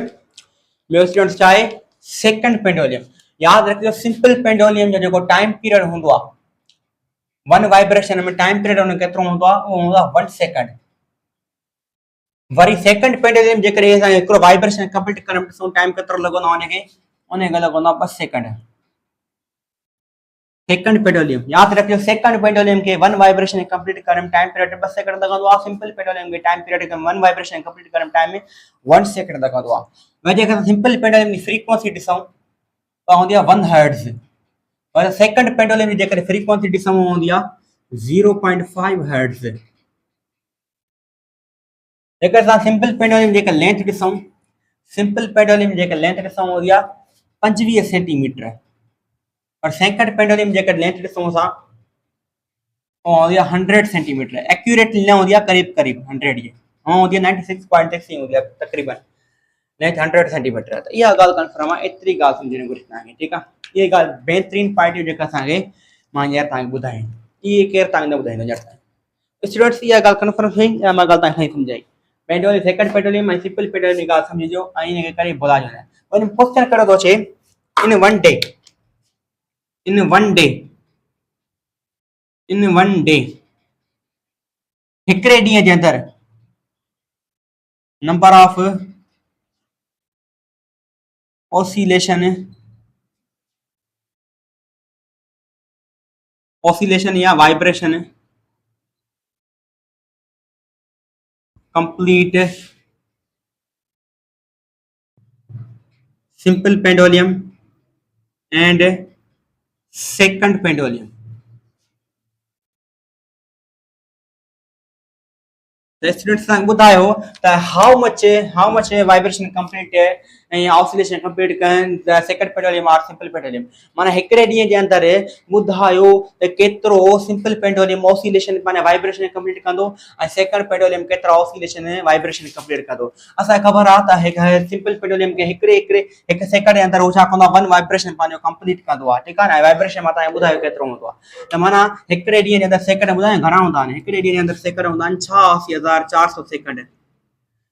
ॿियो स्टूडेंट्स छा आहे सेकंड पेंडोलियम यादि रखिजो सिंपल पेंडोलियम जो जेको टाइम पीरियड हूंदो आहे वन वाइब्रेशन में टाइम पीरियड हुन केतिरो हूंदो आहे उहो हूंदो आहे 1 सेकंड वरी सेकंड पेंडोलियम जेकॾहिं असां हिकिड़ो वाइब्रेशन कंप्लीट करण में ॾिसूं टाइम केतिरो लॻंदो आहे उनखे लॻंदो आहे 2 सेकंड सेकंड पेंडोलियम यादि रखियो सेकंड पेंडोलियम के वन वाइब्रेशन कंप्लीट करण में टाइम पीरियड 2 सेकंड लॻंदो आहे सिंपल पेंडोलियम के time period one vibration complete करण में टाइम में 1 सेकंड लॻंदो आहे वरी जेकर सिंपल पेंडोलियम जी फ्रीक्वेंसी ॾिसूं त हूंदी आहे 1 हर्ट्ज़ पर सेकंड पेंडोलियम जी जेकर फ्रीक्वेंसी ॾिसूं हूंदी आहे 0.5 हर्ट्ज़ जेकर असां सिंपल पेंडोलियम जेकर लेंथ ॾिसूं सिंपल पेंडोलियम जेकर लेंथ ॾिसूं हूंदी आहे 25 सेंटीमीटर और सेकंड पेंडोलियम जेकर लेंथ ॾिसूं असां हूंदी आहे 100 सेंटीमीटर एक्यूरेटली न हूंदी आहे करीब करीब 100 जी हूंदी आहे 96.6 हूंदी आहे तक़रीबन लेंथ 100 सेंटीमीटर त इहा ॻाल्हि कंफर्म आहे एतिरी ॻाल्हि सम्झणी घुरिजे तव्हांखे ठीकु आहे इहा ॻाल्हि बहितरीनु पार्टियूं जेका असांखे मां हींअर तव्हांखे ॿुधाई इहे केरु तव्हांखे न ॿुधाईंदो हींअर ताईं स्टूडेंट्स इहा ॻाल्हि कंफर्म थी मां ॻाल्हि तव्हांखे सम्झाई पेंडोलियम सेकंड पेंडोलियम ऐं सिंपल पेंडोलियम जी ॻाल्हि सम्झिजो ऐं हिनखे करे भुलाइजो न वरी क्वेश्चन कहिड़ो थो अचे in one day in one day, हिकिड़े ॾींहं जे अंदरि नंबर ऑफ ऑसिलेशन या vibration complete simple pendulum and second pendulum. Students तव्हांखे ॿुधायो त हाउ मच वाइब्रेशन कंप्लीट ऐं ऑसिलेशन कंप्लीट कनि द सेकंड पेंडुलम और सिंपल पेंडुलम। माना हिकिड़े ॾींहं जे अंदरि ॿुधायो त केतिरो सिंपल पेंडुलम ऑसिलेशन माना वाइब्रेशन कंप्लीट कंदो ऐं सेकंड पेंडुलम केतिरा ऑसिलेशन वाइब्रेशन कंप्लीट कंदो। असांखे ख़बर आहे त हिकु सिंपल पेंडुलम खे हिकु सेकंड जे अंदरि उहो छा कंदो आहे, वन वाइब्रेशन पंहिंजो कंप्लीट कंदो आहे। ठीकु आहे न। वाइब्रेशन मां तव्हांखे ॿुधायो केतिरो हूंदो आहे। त माना हिकिड़े ॾींहं जे अंदरि सेकंड ॿुधायो घणा हूंदा आहिनि। हिकिड़े ॾींहं जे अंदरि सेकंड हूंदा आहिनि 86,400 सेकंड।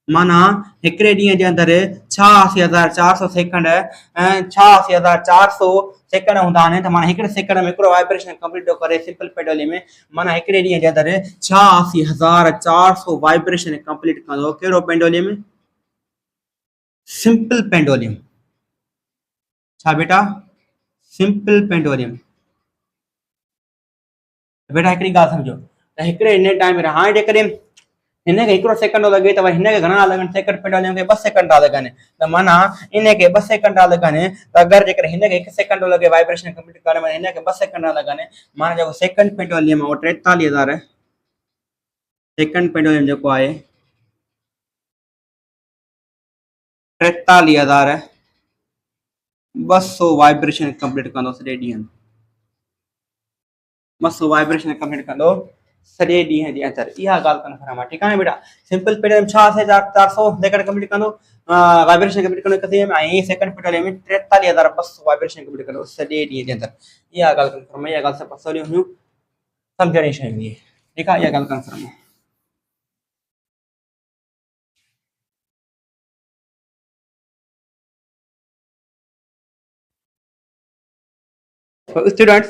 माना हिकिड़े ॾींहं जे अंदरि 86,400 सेकंड ऐं 86,400 सेकंड हूंदा आहिनि। त माना हिकिड़े सेकंड में हिकिड़ो वाइब्रेशन कंप्लीट थो करे सिंपल पेंडुलम में। माना हिकिड़े ॾींहं जे अंदरि 86,400 वाइब्रेशन कंप्लीट कंदो। कहिड़ो पेंडुलम? Simple pendulum. छा बेटा? Simple pendulum. बेटा हिकिड़ी ॻाल्हि सम्झो त हिकिड़े हिन टाइम में हाणे जेकॾहिं हिनखे हिकिड़ो सेकंड लॻे त वरी हिनखे घणा लॻनि, सेकंड पेंडुलम खे 2 सेकंड था लॻनि। त माना इनखे 2 सेकंड था लॻनि। त अगरि जेकर हिनखे 1 सेकंड लॻे वाइब्रेशन कंप्लीट करण में, हिनखे 2 सेकंड लॻनि, माना जेको सेकंड पेंडुलम आहे उहो 43,000 सेकंड पेंडुलम जेको आहे 43,200 वाइब्रेशन कंप्लीट कंदो सॼे ॾींहं में। 200 वाइब्रेशन कंप्लीट कंदो सॼे ॾींहं जे अंदरि। इहा ॻाल्हि कंफर्म आहे। ठीकु आहे बेटा। सिंपल पेंडुलम 86,400 सेकंड कंप्लीट कंदो वाइब्रेशन कंप्लीट कंदो हिकु ॾींहं में, ऐं सेकंड पेंडुलम में 43,200 वाइब्रेशन कंप्लीट कंदो सॼे ॾींहं जे अंदरि। इहा ॻाल्हि कंफर्म आहे। इहा ॻाल्हि सभु सवलियूं हुयूं, सम्झण जी शइ हूंदी आहे। ठीकु आहे। इहा ॻाल्हि कंफर्म आहे। स्टूडेंट्स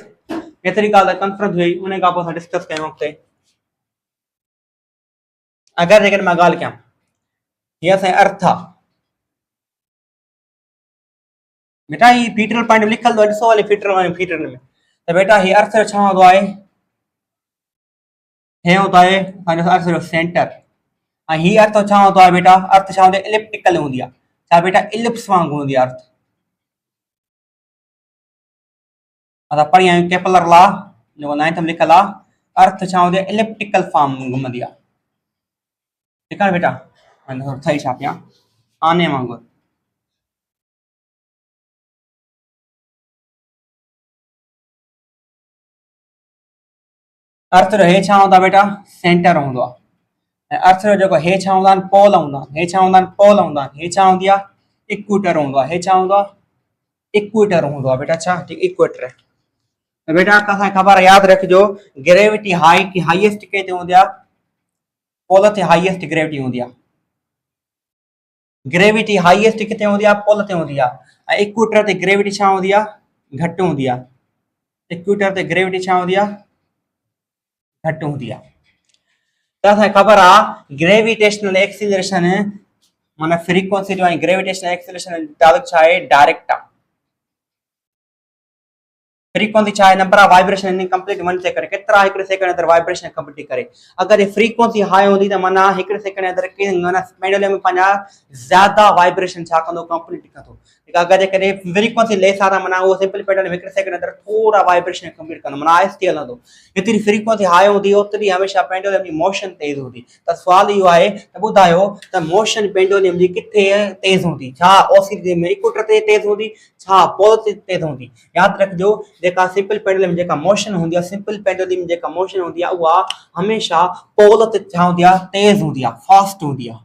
केतिरी ॻाल्हि कंफर्म थी वई, उन खां पोइ असां डिस्कस कयूं अॻिते। अगरि जेकॾहिं मां ॻाल्हि कयां, हीअ असांजी अर्थ आहे बेटा, ही फीटर पॉइंट लिखियल अथव, ॾिसो हले फीटर में। त बेटा ही अर्थ छा हूंदो आहे, हे हूंदो आहे पंहिंजो अर्थ जो सेंटर। ऐं ही अर्थ छा हूंदो आहे बेटा, अर्थ छा हूंदी आहे, इलिप्टिकल हूंदी आहे। छा बेटा? इलिप्स वांगुरु हूंदी आहे अर्थ। असां पढ़ी आहियूं केपलर लॉ जेको 9th में लिखियल आहे, अर्थ छा हूंदी आहे, इलिप्टिकल फॉर्म घुमंदी आहे। ठीकु आहे बेटा। ठही छा पिया, आने वांगुरु। अर्थ जो हे छा हूंदो आहे बेटा, सेंटर हूंदो आहे। ऐं अर्थ जो जेको हे छा हूंदा आहिनि, पोल हूंदा आहिनि। हे छा हूंदा आहिनि, पोल हूंदा आहिनि। हे छा हूंदी आहे, इक्वेटर हूंदो आहे। हे छा हूंदो आहे, इक्वेटर हूंदो आहे बेटा। छा? इक्वेटर। त बेटा असांखे ख़बर आहे, यादि रखिजो, ग्रेविटी हाईएस्ट किथे हूंदी आहे, पोल ते हाईएस्ट ग्रेविटी हूंदी आहे। ग्रेविटी हाईएस्ट किथे हूंदी आहे, पोल ते हूंदी आहे। ऐं इक्वेटर ते ग्रेविटी छा हूंदी आहे, घटि हूंदी आहे। इक्वेटर ते ग्रेविटी छा हूंदी आहे, घटि हूंदी आहे। त असांखे ख़बर आहे ग्रेविटेशनल एक्सीलरेशन माना फ्रीक्वेंसी जो ऐं ग्रेविटेशनल एक्सीलरेशन तालुक छा आहे, डायरेक्ट आहे। फ्रीक्वेंसी छा आहे, number of vibration complete one से करे, केतिरा हिकिड़े सेकंड अंदरि वाइब्रेशन कंप्लीट करे। अगरि फ्रीक्वेंसी हाई हूंदी त माना हिकिड़े सेकंड अंदरि पेंडुलम में पंहिंजा ज़्यादा वाइब्रेशन छा कंदो, कंप्लीट कंदो। अगरि जेकॾहिं फ्रीक्वेंसी लेस आहे त माना उहो सिंपल पेंडुलम हिकिड़े सेकंड अंदरि थोरा वाइब्रेशन कंप्लीट कंदो, माना आहिस्ते हलंदो। जेतिरी फ्रीक्वेंसी हाई हूंदी ओतिरी हमेशह पेंडुलम जी मोशन तेज़ हूंदी। त सुवाल इहो आहे त ॿुधायो त मोशन पेंडुलम जी किथे तेज़ हूंदी, छा ऑसिलेशन में इक्वेटर ते तेज़ हूंदी, छा पोल ते तेज़ हूंदी। यादि रखिजो, जेका सिंपल पेंडुलम जेका मोशन हूंदी आहे, सिंपल पेंडुलम जेका मोशन हूंदी आहे उहा हमेशह पोल ते छा हूंदी आहे, तेज़ हूंदी आहे, फास्ट हूंदी आहे,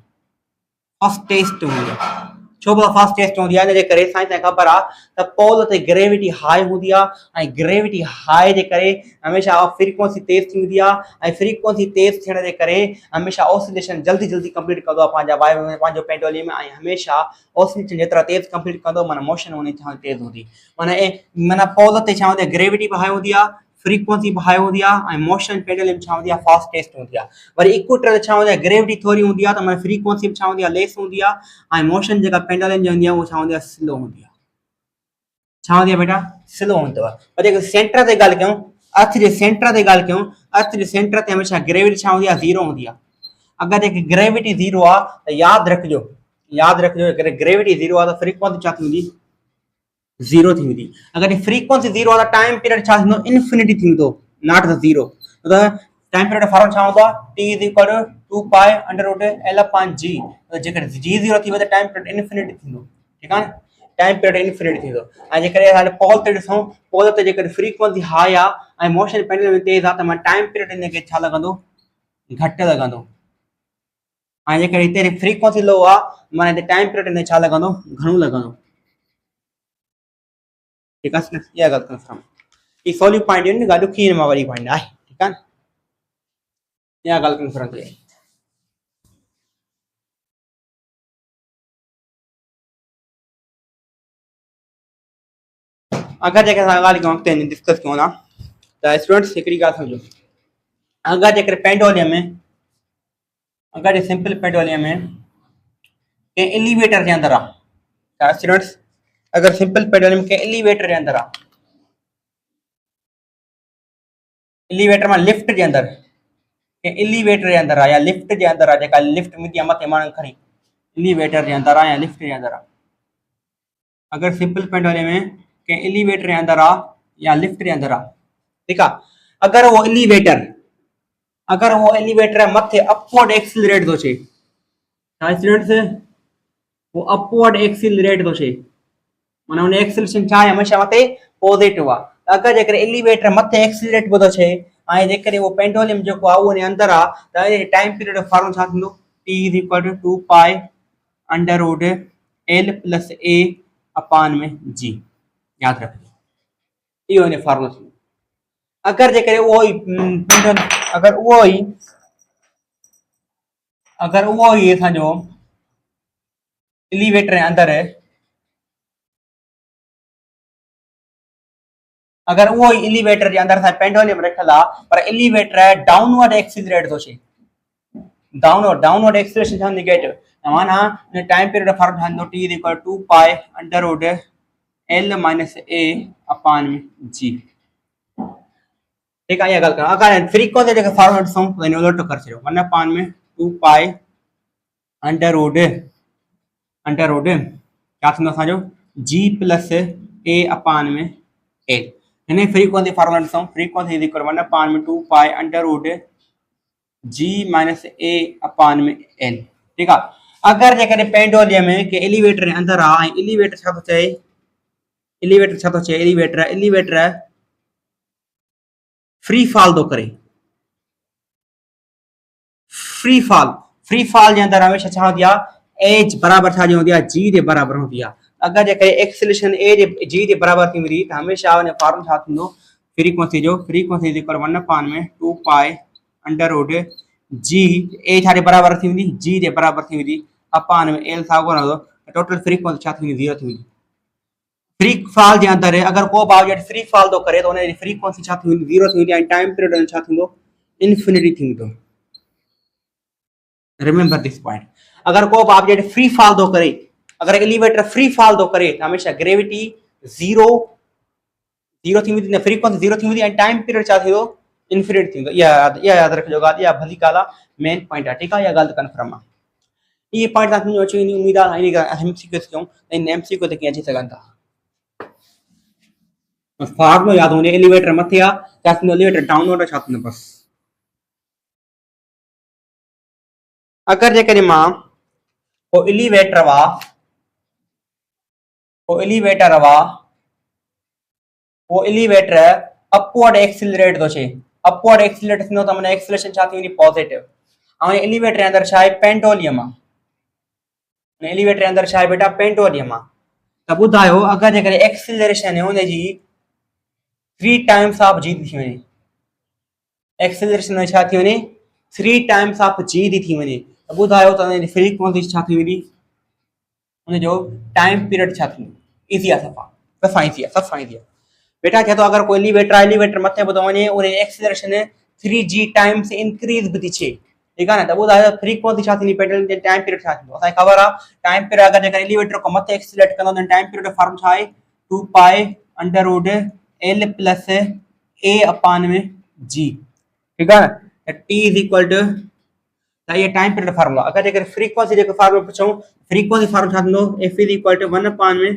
फास्टेस्ट हूंदी आहे। छो बि फास्टेस्ट हूंदी आहे, इनजे करे साइंस खे ख़बर आहे त पोल ते ग्रेविटी हाई हूंदी आहे। ऐं ग्रेविटी हाई जे करे हमेशह फ्रीक्वेंसी तेज़ थींदी आहे। ऐं फ्रीक्वेंसी तेज़ थियण जे करे हमेशह ऑसिलेशन जल्दी जल्दी कंप्लीट कंदो आहे पंहिंजो पेंडुलम। ऐं हमेशह ऑसिलेशन जेतिरा तेज़ कंप्लीट कंदो, माना मोशन हुन छा तेज़ हूंदी। माना पोल ते छा हूंदी आहे, ग्रेविटी बि हाई हूंदी आहे, फ्रीक्वेंसी हाई होंदी आहे, मोशन पेंडुलम छा होंदी आहे, फास्टेस्ट होंदी आहे। वरी इक्वेटर छा होंदी आहे, ग्रेविटी थोड़ी होंदी आहे, त माना फ्रीक्वेंसी छा होंदी आहे, लेस होंदी आहे, मोशन जेका पेंडुलम जी होंदी आहे वो छा होंदी आहे, स्लो होंदी आहे। छा होंदी आहे बेटा, स्लो होंदो आहे। पर जेको सेंटर ते ॻाल्हि कयूं, अर्थ जे सेंटर ते ॻाल्हि कयूं, अर्थ जे सेंटर ते हमेशा ग्रेविटी छा होंदी आहे, ज़ीरो होंदी आहे। अगर जेकी ग्रेविटी ज़ीरो आहे त यादि रखिजो अगर ग्रेविटी ज़ीरो आहे त फ्रीक्वेंसी छा थींदी, ज़ीरो थी वेंदी। अगर फ्रीक्वेंसी ज़ीरो आहे त टाइम पीरियड छा थींदो, इन्फिनिटी थींदो, नॉट द ज़ीरो। त टाइम पीरियड फॉर्मूला छा हूंदो आहे, t is equal to 2 pi under root l upon g। त जेकर g ज़ीरो थी वञे त टाइम पीरियड इन्फिनिटी थींदो, ठीक आहे न, टाइम पीरियड इन्फिनिटी थींदो। ऐं जेकर हाणे पोल ते ॾिसूं, पोल ते जेकर फ्रीक्वेंसी हाई आहे ऐं मोशन पेंडुलम तेज आहे त मां टाइम पीरियड इनखे छा लॻंदो, घटि लॻंदो। ऐं जेकर हिते फ्रीक्वेंसी लो आहे माना हिते टाइम पीरियड इन छा लॻंदो, घणो लॻंदो, ठीक है। इहा ॻाल्हि कंफर्म, ई सवलियूं पॉइंट आहिनि, ॻाल्हियूं कीअं मां वरी पॉइंट आहे, ठीक है। इहा ॻाल्हि कंफर्म थी वई। अगरि जेकर असां ॻाल्हि कयूं अॻिते डिस्कस कयूं था त स्टूडेंट्स हिकिड़ी ॻाल्हि सम्झो, अगरि जेकर पेंडुलम में, अगरि सिंपल पेंडुलम में कंहिं एलिवेटर जे अंदरि आहे, स्टूडेंट्स अगर सिंपल पेंडुलम के एलिवेटर जे अंदर आहे, एलिवेटर में लिफ्ट जे अंदर के एलिवेटर जे अंदर आहे या लिफ्ट जे अंदर आहे, जेका लिफ्ट मिलंदी आहे मथे माण्हू खणी, एलिवेटर जे अंदर आहे या लिफ्ट जे अंदर आहे। अगर सिंपल पेंडुलम में के एलिवेटर जे अंदर आहे या लिफ्ट जे अंदर आहे, ठीक आहे। अगर वो एलिवेटर मथे अपवर्ड एक्सीलरेट थो चे, स्टूडेंट्स वो अपवर्ड एक्सीलरेट थो चे, माना उन एक्सीलरेशन छा आहे, हमेशा मथे पॉजिटिव आहे। अगर जेकर एलिवेटर मथे एक्सीलरेट बि थो चे ऐं जेकर वो पेंडुलम जेको आहे उहो अंदर आहे त टाइम पीरियड जो फॉर्मूला छा थींदो, t is equal to 2 pi under root l plus a upon में g। याद रखिजो इहो इन फॉर्मूला थींदो। अगर जेकर उहो ई अगर उहो ई असांजो एलिवेटर जे अंदर, अगर वो एलिवेटर जे अंदर असां पेंडुलम रखियल आहे पर एलिवेटर डाउनवर्ड एक्सीलरेट थो चे, डाउनवर्ड एक्सीलरेशन छा नेगेटिव, माना टाइम पीरियड फॉर्मूला हूंदो t is equal to 2 pi under root l minus a upon में g, ठीक है। ये ॻाल्हि अगर फ्रीक्वेंसी जेका फॉर्मूला ॾिसूं त इन उलटो करे छॾियो, 1 अपॉन में 2 पाई अंडर रूट क्या थींदो असांजो g प्लस a अपॉन में l। हिन फ्रीक्वेंसी फॉर्मूला ॾिसूं, फ्रीक्वेंसी इज इक्वल 1 अपॉन में 2 pi under root g minus a upon में l, ठीक है। अगर जेकर पेंडुलम में के एलिवेटर जे अंदर आहे ऐं एलिवेटर छा थो चए, एलिवेटर फ्री फॉल थो करे, फ्री फॉल जे अंदर हमेशा छा होंदी आहे, एज बराबर छा जी होंदी आहे, g जे बराबर होंदी आहे। अगर जेकर एक्सीलरेशन a जे g जे बराबर थी वेंदी त हमेशा उन फॉर्मूला छा थींदो, फ्रीक्वेंसी इज इक्वल 1 अपॉन में 2 pi under root g, a छा जे बराबर थी वेंदी, g जे बराबर थी वेंदी अपॉन में l साॻियो रहंदो, टोटल फ्रीक्वेंसी छा थी वेंदी, 0 थी वेंदी। फ्री फॉल जे अंदर अगर को ऑब्जेक्ट फ्री फॉल तो करे तो उन फ्रीक्वेंसी छा थी वेंदी, 0 थी वेंदी ऐं टाइम पीरियड छा थींदो, इन्फिनिटी थी वेंदो। रिमेंबर दिस पॉइंट, अगर को ऑब्जेक्ट फ्री फॉल तो करे, अगर एलिवेटर फ्री फॉल तो करे तो हमेशा ग्रेविटी 0 थी वेंदी, फ्रीक्वेंसी 0 थी वेंदी ऐं टाइम पीरियड छा थींदो, इन्फिनिटी थींदो। इहा याद रखिजो ॻाल्हि, इहा भली ॻाल्हि आहे, मेन पॉइंट आहे, ठीक आहे। इहा ॻाल्हि कंफर्म आहे, ये पॉइंट तव्हां सम्झो अची वेंदी उम्मीद आहे। इन एमसीक्यू कयूं इन एमसीक्यू ते कीअं अची सघनि था, फॉर्मूला याद होने, एलिवेटर मथे आ छा थींदो, एलिवेटर डाउनवर्ड छा थींदो बस। अगर जेकॾहिं मां को एलिवेटर अपवर्ड एक्सीलरेट थो चे, अपवर्ड एक्सीलरेट थींदो त माना एक्सीलरेशन छा थी वेंदी, पॉजिटिव। ऐं एलिवेटर जे अंदर छा आहे, पेंडुलम आहे, एलिवेटर जे अंदर छा आहे बेटा, पेंडुलम आहे। त ॿुधायो अगर जेकर एक्सीलरेशन है उनजी 3 टाइम्स ऑफ g थी वञे, एक्सीलरेशन छा थी वञे, 3 टाइम्स ऑफ g थी वञे, त ॿुधायो त उनजी फ्रीक्वेंसी छा थी वेंदी, उनजो टाइम पीरियड छा थींदो। इजी आहे, सफ़ा इजी आहे। बेटा क्या तो अगर कोई एलिवेटर मथे ॿुधो वञे उन एक्सीलरेशन 3g टाइम्स इंक्रीज बि थी थिए ठीक है ना। तो ॿुधायो फ्रीक्वेंसी छा थींदी पेंडुलम जी टाइम पीरियड छा थींदो असांखे ख़बर आहे टाइम पीरियड अगर जेकर एलिवेटर को मथे एक्सीलरेट कंदो त टाइम पीरियड जो फॉर्म छा आहे 2 pi under root l plus a upon में g ठीक है ना। t इज इक्वल टू ये टाइम पीरियड फार्मूला अगर जेकर फ्रीक्वेंसी जेको फार्मूला पूछूं फ्रीक्वेंसी फार्मूला छा थींदो f is equal to 1 upon में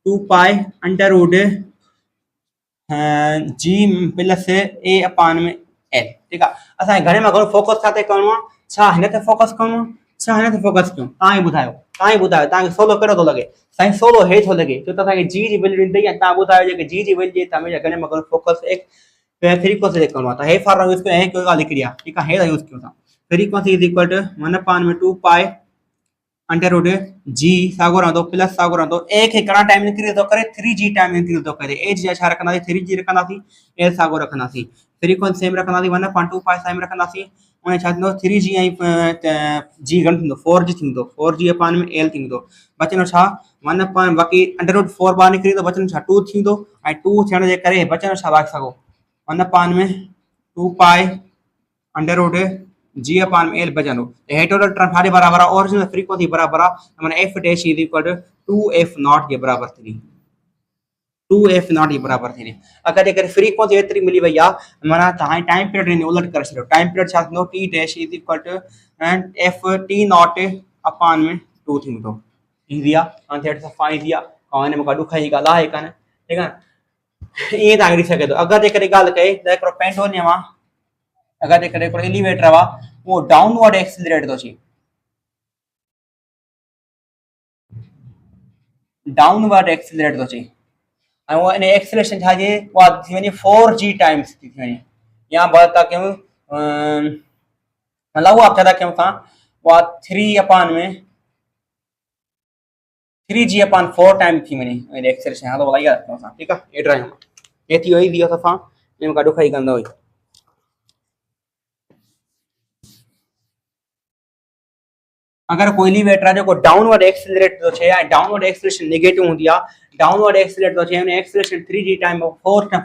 2 pi under root g plus a upon में एल ठीक आहे। असांखे घणे में घणो फोकस छा ते करणो आहे छा हिन ते फोकस करणो आहे छा हिन ते फोकस कयूं तव्हां ई ॿुधायो तव्हांखे सोलो कहिड़ो थो लॻे साईं सोलो हे थो लॻे छो त असांखे जी जी वैल्यू ॾींदी आहे तव्हां ॿुधायो जेके जी जी वैल्यू त हमेशह घणे में घणो फोकस एक फ्रीक्वेंसी ते करणो आहे त हे फार्मूला यूज़ कयूं ऐं कोई ॻाल्हि हिकिड़ी आहे ठीकु आहे हे यूज़ कयूं था frequency is equal to 1 upon में 2 पाई अंडर रूट जी सागो रहंदो प्लस सागो रहंदो ए खे घणा टाइम इंक्रीज थो करे 3g टाइम इंक्रीज थो करे एज जा छा रखंदासीं 3g रखंदासीं एल सागो रखंदासीं फ्रीक्वेंसी सेम रखंदासीं 1/2 पाई सेम रखंदासीं उन छा थींदो 3g ऐं जी घणो थींदो 4g थींदो 4g अपॉन में एल थींदो बचंदो छा 1 अपॉन बाक़ी अंडर रूट 4 ॿाहिरि निकिरी वेंदो बचंदो छा 2 थींदो ऐं 2 थियण जे करे बचंदो छा बाक़ी सागो 1 अपॉन में 2 पाई अंडर रूट जी अपॉन में एल बचंदो हे टोटल टर्म छाजे बराबर आहे ओरिजिनल फ्रीक्वेंसी बराबर आहे माना F dash is equal to 2f not जे बराबर थी 2f नॉट जे बराबर थी अगर जेकर फ्रीक्वेंसी एतिरी मिली वई आहे माना तव्हां टाइम पीरियड उलट करे छॾियो टाइम पीरियड छा थींदो t dash is equal to f t naught upon में 2 थींदो ईज़ी आहे हाणे थिएटर सफ़ा ईज़ी आहे ऐं हिन में का ॾुख जी ॻाल्हि आहे कान ठीकु आहे ईअं तव्हां ॾिसी सघे थो अगरि जेकर ॻाल्हि कई त हिकिड़ो पेंडोनियम आहे अगर जेकर हिकिड़ो एलिवेटर आहे वो डाउनवर्ड एक्सीलरेट थो अचे डाउनवर्ड एक्सीलरेट थो अचे ऐं उहा इन एक्सीलरेशन छा जे उहा थी वञे 4g टाइम्स थी वञे या ॿ था कयूं मतलब उहा छा था कयूं असां उहा 3 अपॉन में 3g अपॉन 4 टाइम थी वञे इन एक्सीलरेशन हलो भला इहा कयूं असां ठीकु आहे एड्रा हे थी वई दी सफ़ा इन में का ॾुख जी कंदो हुई अगर कोई एलिवेटर आहे जेको डाउनवर्ड एक्सीलरेट थो थिए ऐं डाउनवर्ड एक्सीलरेशन नेगेटिव हूंदी आहे डाउनवर्ड एक्सीलरेट थो थिए उन acceleration 3g time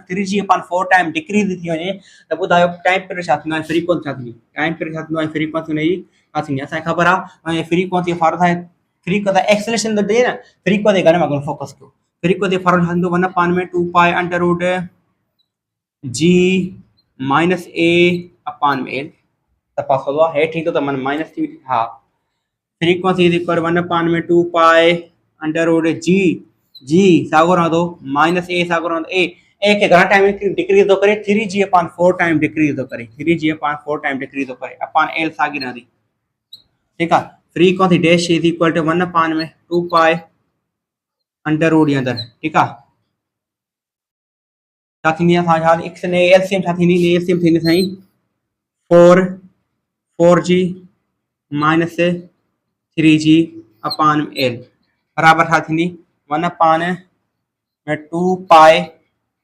3g upon 4 time decrease थी वञे त ॿुधायो टाइम पीरियड छा थींदो आहे फ्रीक्वेंसी छा थींदी टाइम पीरियड छा थींदो आहे फ्रीक्वेंसी हुनजी छा थींदी असांखे ख़बर आहे ऐं फ्रीक्वेंसी फॉर्म फ्रीक्वेंसी एक्सीलरेशन थो ॾिए न फ्रीक्वेंसी घणे में घणो फोकस कयो फ्रीक्वेंसी फॉर्म छा थींदो 1 अपॉन में 2 पाई अंडर रूट जी माइनस ए अपॉन में एल सफ़ा सवलो आहे हेठि ईंदो त माना माइनस थी हा फ्रीक्वेंसी इज इक्वल 1 अपॉन में 2 पाई अंडर रूट जी सागो रहंदो माइनस ए सागो रहंदो ए के घणा टाइम डिक्रीज थो करे 3g अपॉन 4 टाइम डिक्रीज थो करे 3g अपॉन 4 टाइम डिक्रीज थो करे अपॉन एल सागी रहंदी ठीक है frequency dash is equal to 1 upon में 2 पाई अंडर रूट जे अंदर ठीक है छा थींदी असां छा एक्स ने एलसीएम छा थींदी एलसीएम थींदी Sai 4g minus 3g upon L बराबर छा थींदी 1 अपॉन में 2 पाई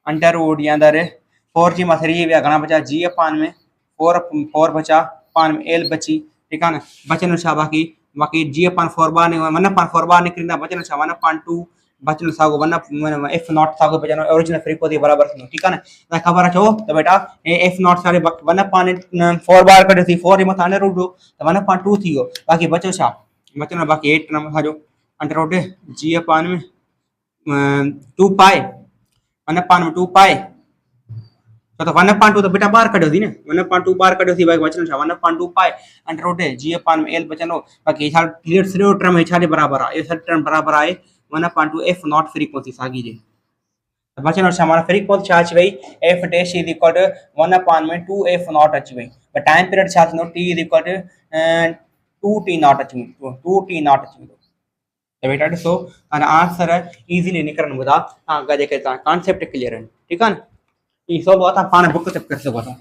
अंडर रूट जे अंदर 4g मां 3 विया घणा बचा g अपॉन में 4 बचा अपॉन में एल बची ठीक है ना बचन छा बाकी g अपॉन 4 बार 1 अपॉन 4 बार निकरिंदा बचन छा 1 अपॉन 2 बचन सागो 1 एफ नॉट सागो बचन ओरिजिनल फ्रीक्वेंसी बराबर थींदो ठीक है ना त खबर अचो त बेटा एफ नॉट सारे 1 अपॉन 4 बार कढे थी 4 मथा अंडर रूट तो 1 अपॉन 2 थी गयो बाकी बचो छा बचन बाकी 8 नंबर साजो अंडर रूट g अपॉन में 2 पाई 1 अपॉन में 2 पाई तो 1 अपॉन 2 तो बेटा बाहर कढो थी न 1 अपॉन 2 बाहर कढो थी बाकी बचन छा 1 upon 2 pi under root g upon में l बचनो बाकी छा क्लियर सॼो टर्म है छा जे बराबर आहे ये टर्म बराबर आहे 1 अपॉन 2 f नॉट फ्रीक्वेंसी सागी जे बचन छा माना फ्रीक्वेंसी छा अची वई f dash is equal to 1 upon में 2 f नॉट अची वई पर टाइम पीरियड छा थींदो t is equal to 2t naught अची वेंदो 2t नॉट अची वेंदो त बेटा ॾिसो हाणे आंसर इज़ीली निकिरनि ॿुधा तव्हां जेके तव्हां कॉन्सेप्ट क्लियर आहिनि ठीकु आहे न ई सभु तव्हां पाण बुक चेक करे सघो था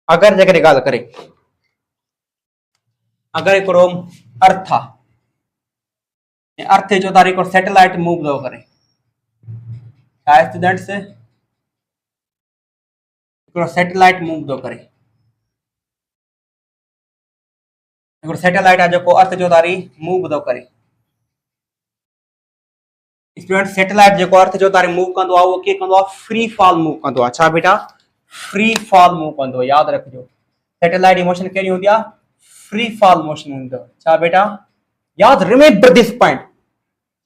अगरि जेकॾहिं ॻाल्हि करे अगरि हिकिड़ो अर्थ आहे अर्थ जो तारीख़ हिकिड़ो सैटेलाइट मूव थो करे छा स्टूडेंट्स हिकिड़ो सैटेलाइट मूव थो करे हिकिड़ो सैटेलाइट आहे जेको अर्थ जो तारी मूव थो करे। स्टूडेंट सैटेलाइट जेको अर्थ जो तारी मूव कंदो आहे उहो कीअं कंदो आहे, फ्री फॉल मूव कंदो आहे। छा बेटा, फ्री फॉल मूव कंदो आहे। यादि रखिजो सैटेलाइट जी मोशन कहिड़ी हूंदी आहे, फ्री फॉल मोशन हूंदी आहे। छा बेटा, यादि रिमेंबर दिस पॉइंट,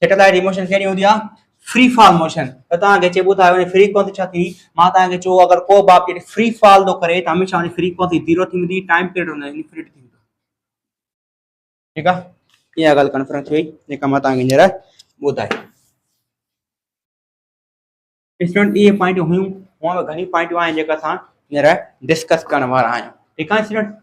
सैटेलाइट जी मोशन कहिड़ी हूंदी आहे, फ्री फॉल मोशन। त तव्हांखे चइबो था फ्रीक्वेंसी छा थींदी, मां तव्हांखे चयो अगरि को बि ऑब्जेक्ट फ्री फॉल थो करे त हमेशह हुनजी फ्रीक्वेंसी 0 थी वेंदी, टाइम पीरियड हुनजो इन्फिनिट थी वेंदो। ठीकु आहे, इहा ॻाल्हि कन्फर्म थी वई जेका मां तव्हांखे हींअर ॿुधाई। स्टूडेंट इहे पॉइंटूं हुयूं, हूअं बि घणी पॉइंटूं आहिनि जेका असां हींअर डिस्कस करण वारा आहियूं। ठीकु आहे स्टूडेंट,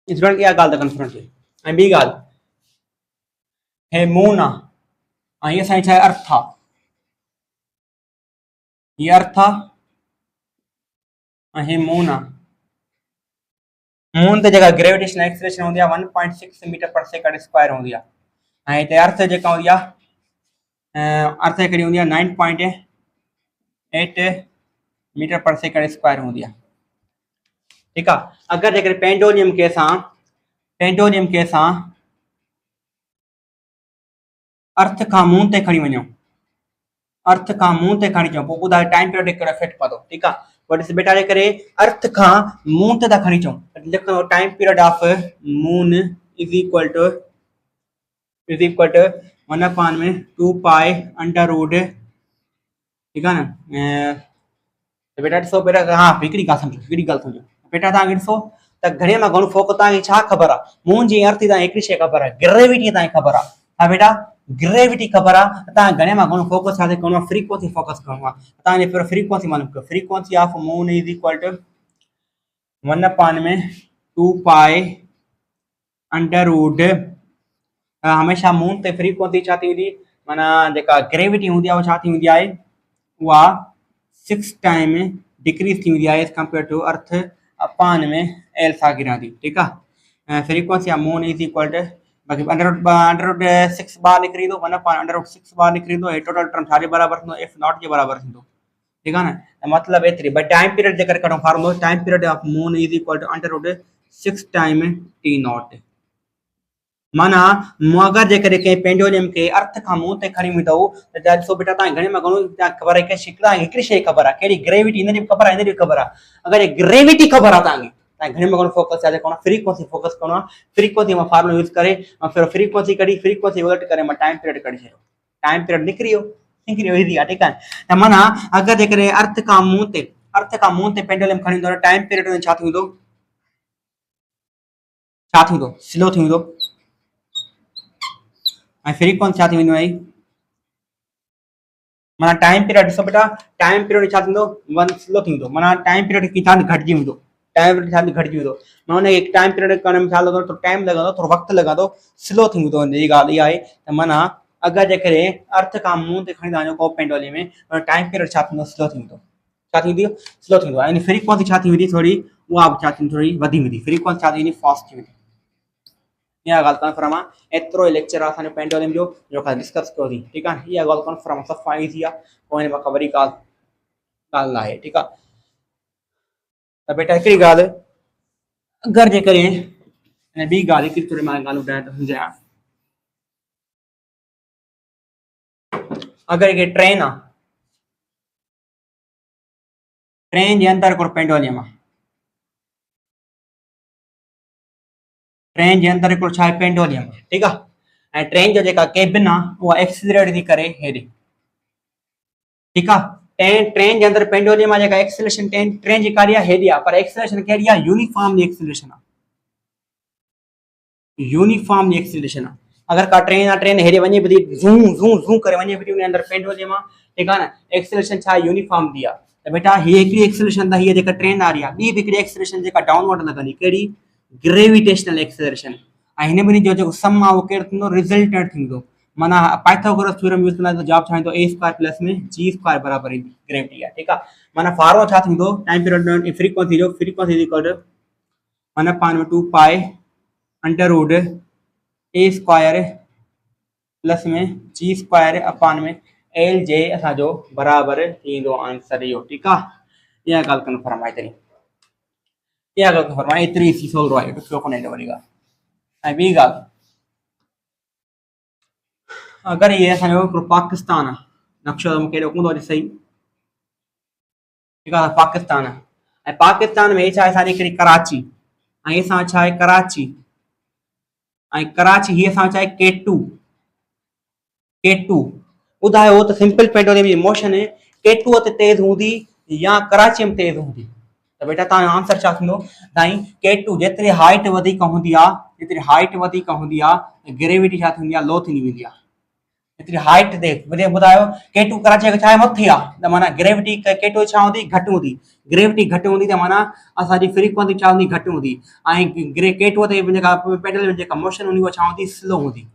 स्टूडेंट इहा ॻाल्हि त कन्फर्म थी वई। ऐं ॿी ॻाल्हि, हे मून आहे ऐं हीअ असांजी छा आहे, अर्थ आहे। हीअ अर्थ आहे ऐं हे मून आहे। मून ते जेका ग्रेविटेशनल एक्सेलरेशन हूंदी आहे 1.6 मीटर पर सेकंड स्क्वायर हूंदी आहे, ऐं हिते अर्थ जेका हूंदी आहे, अर्थ हिकिड़ी हूंदी आहे 9.8 मीटर पर सेकंड स्क्वायर हूंदी आहे। ठीकु आहे, अगरि जेकॾहिं पेंडोलियम खे असां अर्थ खां मून ते खणी वञूं, अर्थ खां मून ते खणी अचूं, पोइ ॿुधायो टाइम पीरियड कहिड़ो इफेक्ट पवंदो। ठीकु आहे, बट बेटा जेकॾहिं अर्थ खां मून ते था खणी अचूं लिखंदो time period of moon is equal to 1/2 pi under root. ठीकु आहे न, बेटा ॾिसो बेटा, हा हिकिड़ी ॻाल्हि सम्झो बेटा, तव्हांखे ॾिसो त घणे मां घणो फोकस तव्हांखे छा ख़बर आहे, मून जी अर्थ तव्हांखे हिकिड़ी शइ ख़बर आहे, ग्रेविटी तव्हांखे ख़बर आहे। हा बेटा, ग्रेविटी ख़बर आहे, तव्हां घणे मां घणो फोकस छा करिणो आहे, फ्रीक्वेंसी फोकस करिणो आहे। तव्हांखे पहिरियों फ्रीक्वेंसी मालूम कयो, frequency of moon is equal to 1/2 pi under root. हमेशह मून ते फ्रीक्वेंसी छा थी वेंदी, माना जेका ग्रेविटी हूंदी आहे उहा छा थी वेंदी आहे, उहा 6 टाइम डिक्रीज थी वेंदी आहे as compare to earth upon में एल सां गिरां थी। ठीकु आहे, frequency of moon is equal to बाक़ी अंडर रूट 6 बार निकिरी थो, 1/6 बार निकिरी थो, टोटल टर्म छाजे बराबरि थींदो, एफ नॉट जे बराबरि थींदो। ठीकु आहे न, मतिलबु एतिरी। बट टाइम पीरियड जे करे कढूं फॉर्मूलो, time period of moon is equal to under root 6 time T not. माना अगरि जेकॾहिं कंहिं पेंडोलियम खे अर्थ खां मून ते खणी वेंदो त ॾिसो बेटा, तव्हांखे घणे मां घणो ख़बर आहे, हिकिड़ी शइ ख़बर आहे, कहिड़ी, ग्रेविटी। हिन जी बि ख़बर आहे, हिन जी बि ख़बर आहे। अगरि ग्रेविटी ख़बर आहे तव्हांखे घणे में घणो फोकस आहे जेको फ्रीक्वेंसी फोकस करिणो आहे, फ्रीक्वेंसी मां फॉर्मूलो यूज़ करे ऐं फिर फ्रीक्वेंसी कढी, फ्रीक्वेंसी उलट करे मां टाइम पीरियड कढी छॾियो, टाइम पीरियड निकिरी वियो ईज़ी आहे। ठीकु आहे, त माना अगरि जेकॾहिं अर्थ खां मून ते पेंडुलम खणी ईंदो, टाइम पीरियड में छा थींदो, स्लो थी वेंदो, ऐं फ्रीक्वेंसी छा थी वेंदो आहे, माना टाइम पीरियड। ॾिसो बेटा, टाइम पीरियड छा थींदो, स्लो थींदो, माना टाइम पीरियड किथां घटिजी वेंदो, टाइम पीरियड छा घटिजी वेंदो, माना हुनखे टाइम पीरियड करण में छा लॻंदो, थोरो टाइम लॻंदो, थोरो वक़्तु लॻंदो, स्लो थी वेंदो। हिन जी ॻाल्हि इहा आहे त माना अगरि जेकॾहिं अर्थ खां मून ते खणी था वञूं को पेंडोलियम में, टाइम पीरियड छा थींदो, स्लो थींदो, छा थींदी, स्लो थींदो। ऐं फ्रीक्वेंसी छा थी वेंदी, थोरी उहा छा थींदी, थोरी वधी वेंदी, फ्रीक्वेंसी छा थी वेंदी, फास्ट थी वेंदी। इहा ॻाल्हि कन्फर्म आहे, एतिरो ई लेक्चर आहे असांजो पेंडोलियम जो जेको डिस्कस कयोसीं। ठीकु आहे, इहा ॻाल्हि कन्फर्म आहे, सफ़ा ईज़ी आहे, पोइ हिन खां वरी ॻाल्हि न आहे। ठीकु आहे, त बेटा हिकिड़ी ॻाल्हि, अगरि जेकॾहिं ॿी ॻाल्हि हिकिड़ी थोरी मां ॻाल्हि ॿुधायां थो सम्झायां, अगरि हिकिड़ी ट्रेन आहे, ट्रेन जे अंदरि हिकिड़ो पेंडोलियम आहे, ट्रेन जे अंदरि हिकिड़ो छा आहे, पेंडोलियम। ठीकु आहे, ऐं ट्रेन जो जेका केबिन आहे उहा एक्सीलरेट थी करे हेॾे। ठीकु आहे, ट्रेन जे अंदरि पेंडोलियम आहे, जेका एक्सीलरेशन ट्रेन जी कारी आहे, हेॾी आहे, पर एक्सीलरेशन कहिड़ी आहे, यूनिफॉर्म एक्सीलरेशन आहे, यूनिफॉर्म एक्सीलरेशन आहे। अगरि का ट्रेन आहे, ट्रेन हेॾे वञे थी, ज़ूं ज़ूं ज़ूं करे वञे थी, उन अंदरि पेंडोलियम आहे। ठीकु आहे न, एक्सीलरेशन छा आहे, यूनिफॉर्म दी आहे। त बेटा हीअ हिकिड़ी एक्सीलरेशन त हीअ जेका ट्रेन आ रही आहे, ॿी हिकिड़ी एक्सीलरेशन जेका डाउनवर्ड लॻंदी, कहिड़ी, ग्रेविटेशनल एक्सीलरेशन। ऐं हिन ॿिन्ही जो जेको सम आहे उहो कहिड़ो थींदो, रिज़ल्टेंट थींदो। माना पाइथागोरस थ्योरम यूज़ कंदा त जवाब छा ईंदो, a स्क्वायर प्लस में g स्क्वायर बराबरि ईंदी, ग्रेविटी आहे। ठीकु आहे, माना फॉर्मूलो छा थींदो, टाइम पीरियड फ्रीक्वेंसी जो, frequency is equal to 1/2 pi under root a square plus में g स्क्वायर अपान में एल जे असांजो बराबरि थींदो आंसर इहो। ठीकु आहे, इहा ॻाल्हि कन्फर्म आहे। इहा ॻाल्हि खे फरमाए एतिरी सी सवलो आहे ॾुखियो कोन्हे एॾो वॾी ॻाल्हि। ऐं ॿी ॻाल्हि, अगरि इहे असांजो हिकिड़ो पाकिस्तान आहे, नक्शो त मूंखे एॾो कोन थो अचे सही, ठीकु आहे, पाकिस्तान आहे, ऐं पाकिस्तान में छा आहे असांजी हिकिड़ी कराची, ऐं असां छा आहे कराची, ऐं कराची हीअ असां छा आहे केटू ॿुधायो त सिंपल पेट्रोलियम जी मोशन केटूअ ते तेज़ हूंदी या कराचीअ में तेज़ हूंदी? त बेटा तव्हांजो आंसर छा थींदो? साईं केटू जेतिरी हाइट वधीक हूंदी आहे, जेतिरी हाइट वधीक हूंदी आहे ग्रेविटी छा थींदी आहे लो थींदी वेंदी आहे। जेतिरी हाइट ते ॿुधायो केटू कराची खां छा आहे मथे आहे, त माना ग्रेविटी केटू छा हूंदी घटि हूंदी, ग्रेविटी घटि हूंदी त माना असांजी फ्रीक्वेंसी छा हूंदी घटि हूंदी, ऐं केटूअ ते जेका पेट्रोल में जेका मोशन हूंदी उहा छा हूंदी स्लो हूंदी।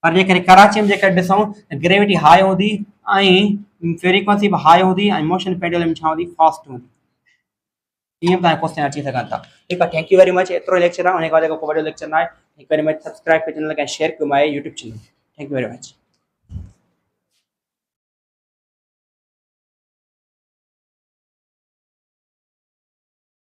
पर जेकॾहिं कराची में जेकर ॾिसूं त ग्रेविटी हाई हूंदी ऐं फ्रीक्वेंसी बि हाई हूंदी ऐं मोशन पेट्रोल में छा हूंदी फास्ट हूंदी। ईअं तव्हांजा क्वेश्चन अची सघनि था। ठीकु आहे, थैंक यू वेरी मच। एतिरो लेक्चर आहे, उन खां जेको वॾो लेक्चर न आहे, हिकु वरी मच सब्सक्राइब कयो चैनल खे शेयर कयो मां YouTube channel. Thank you very much.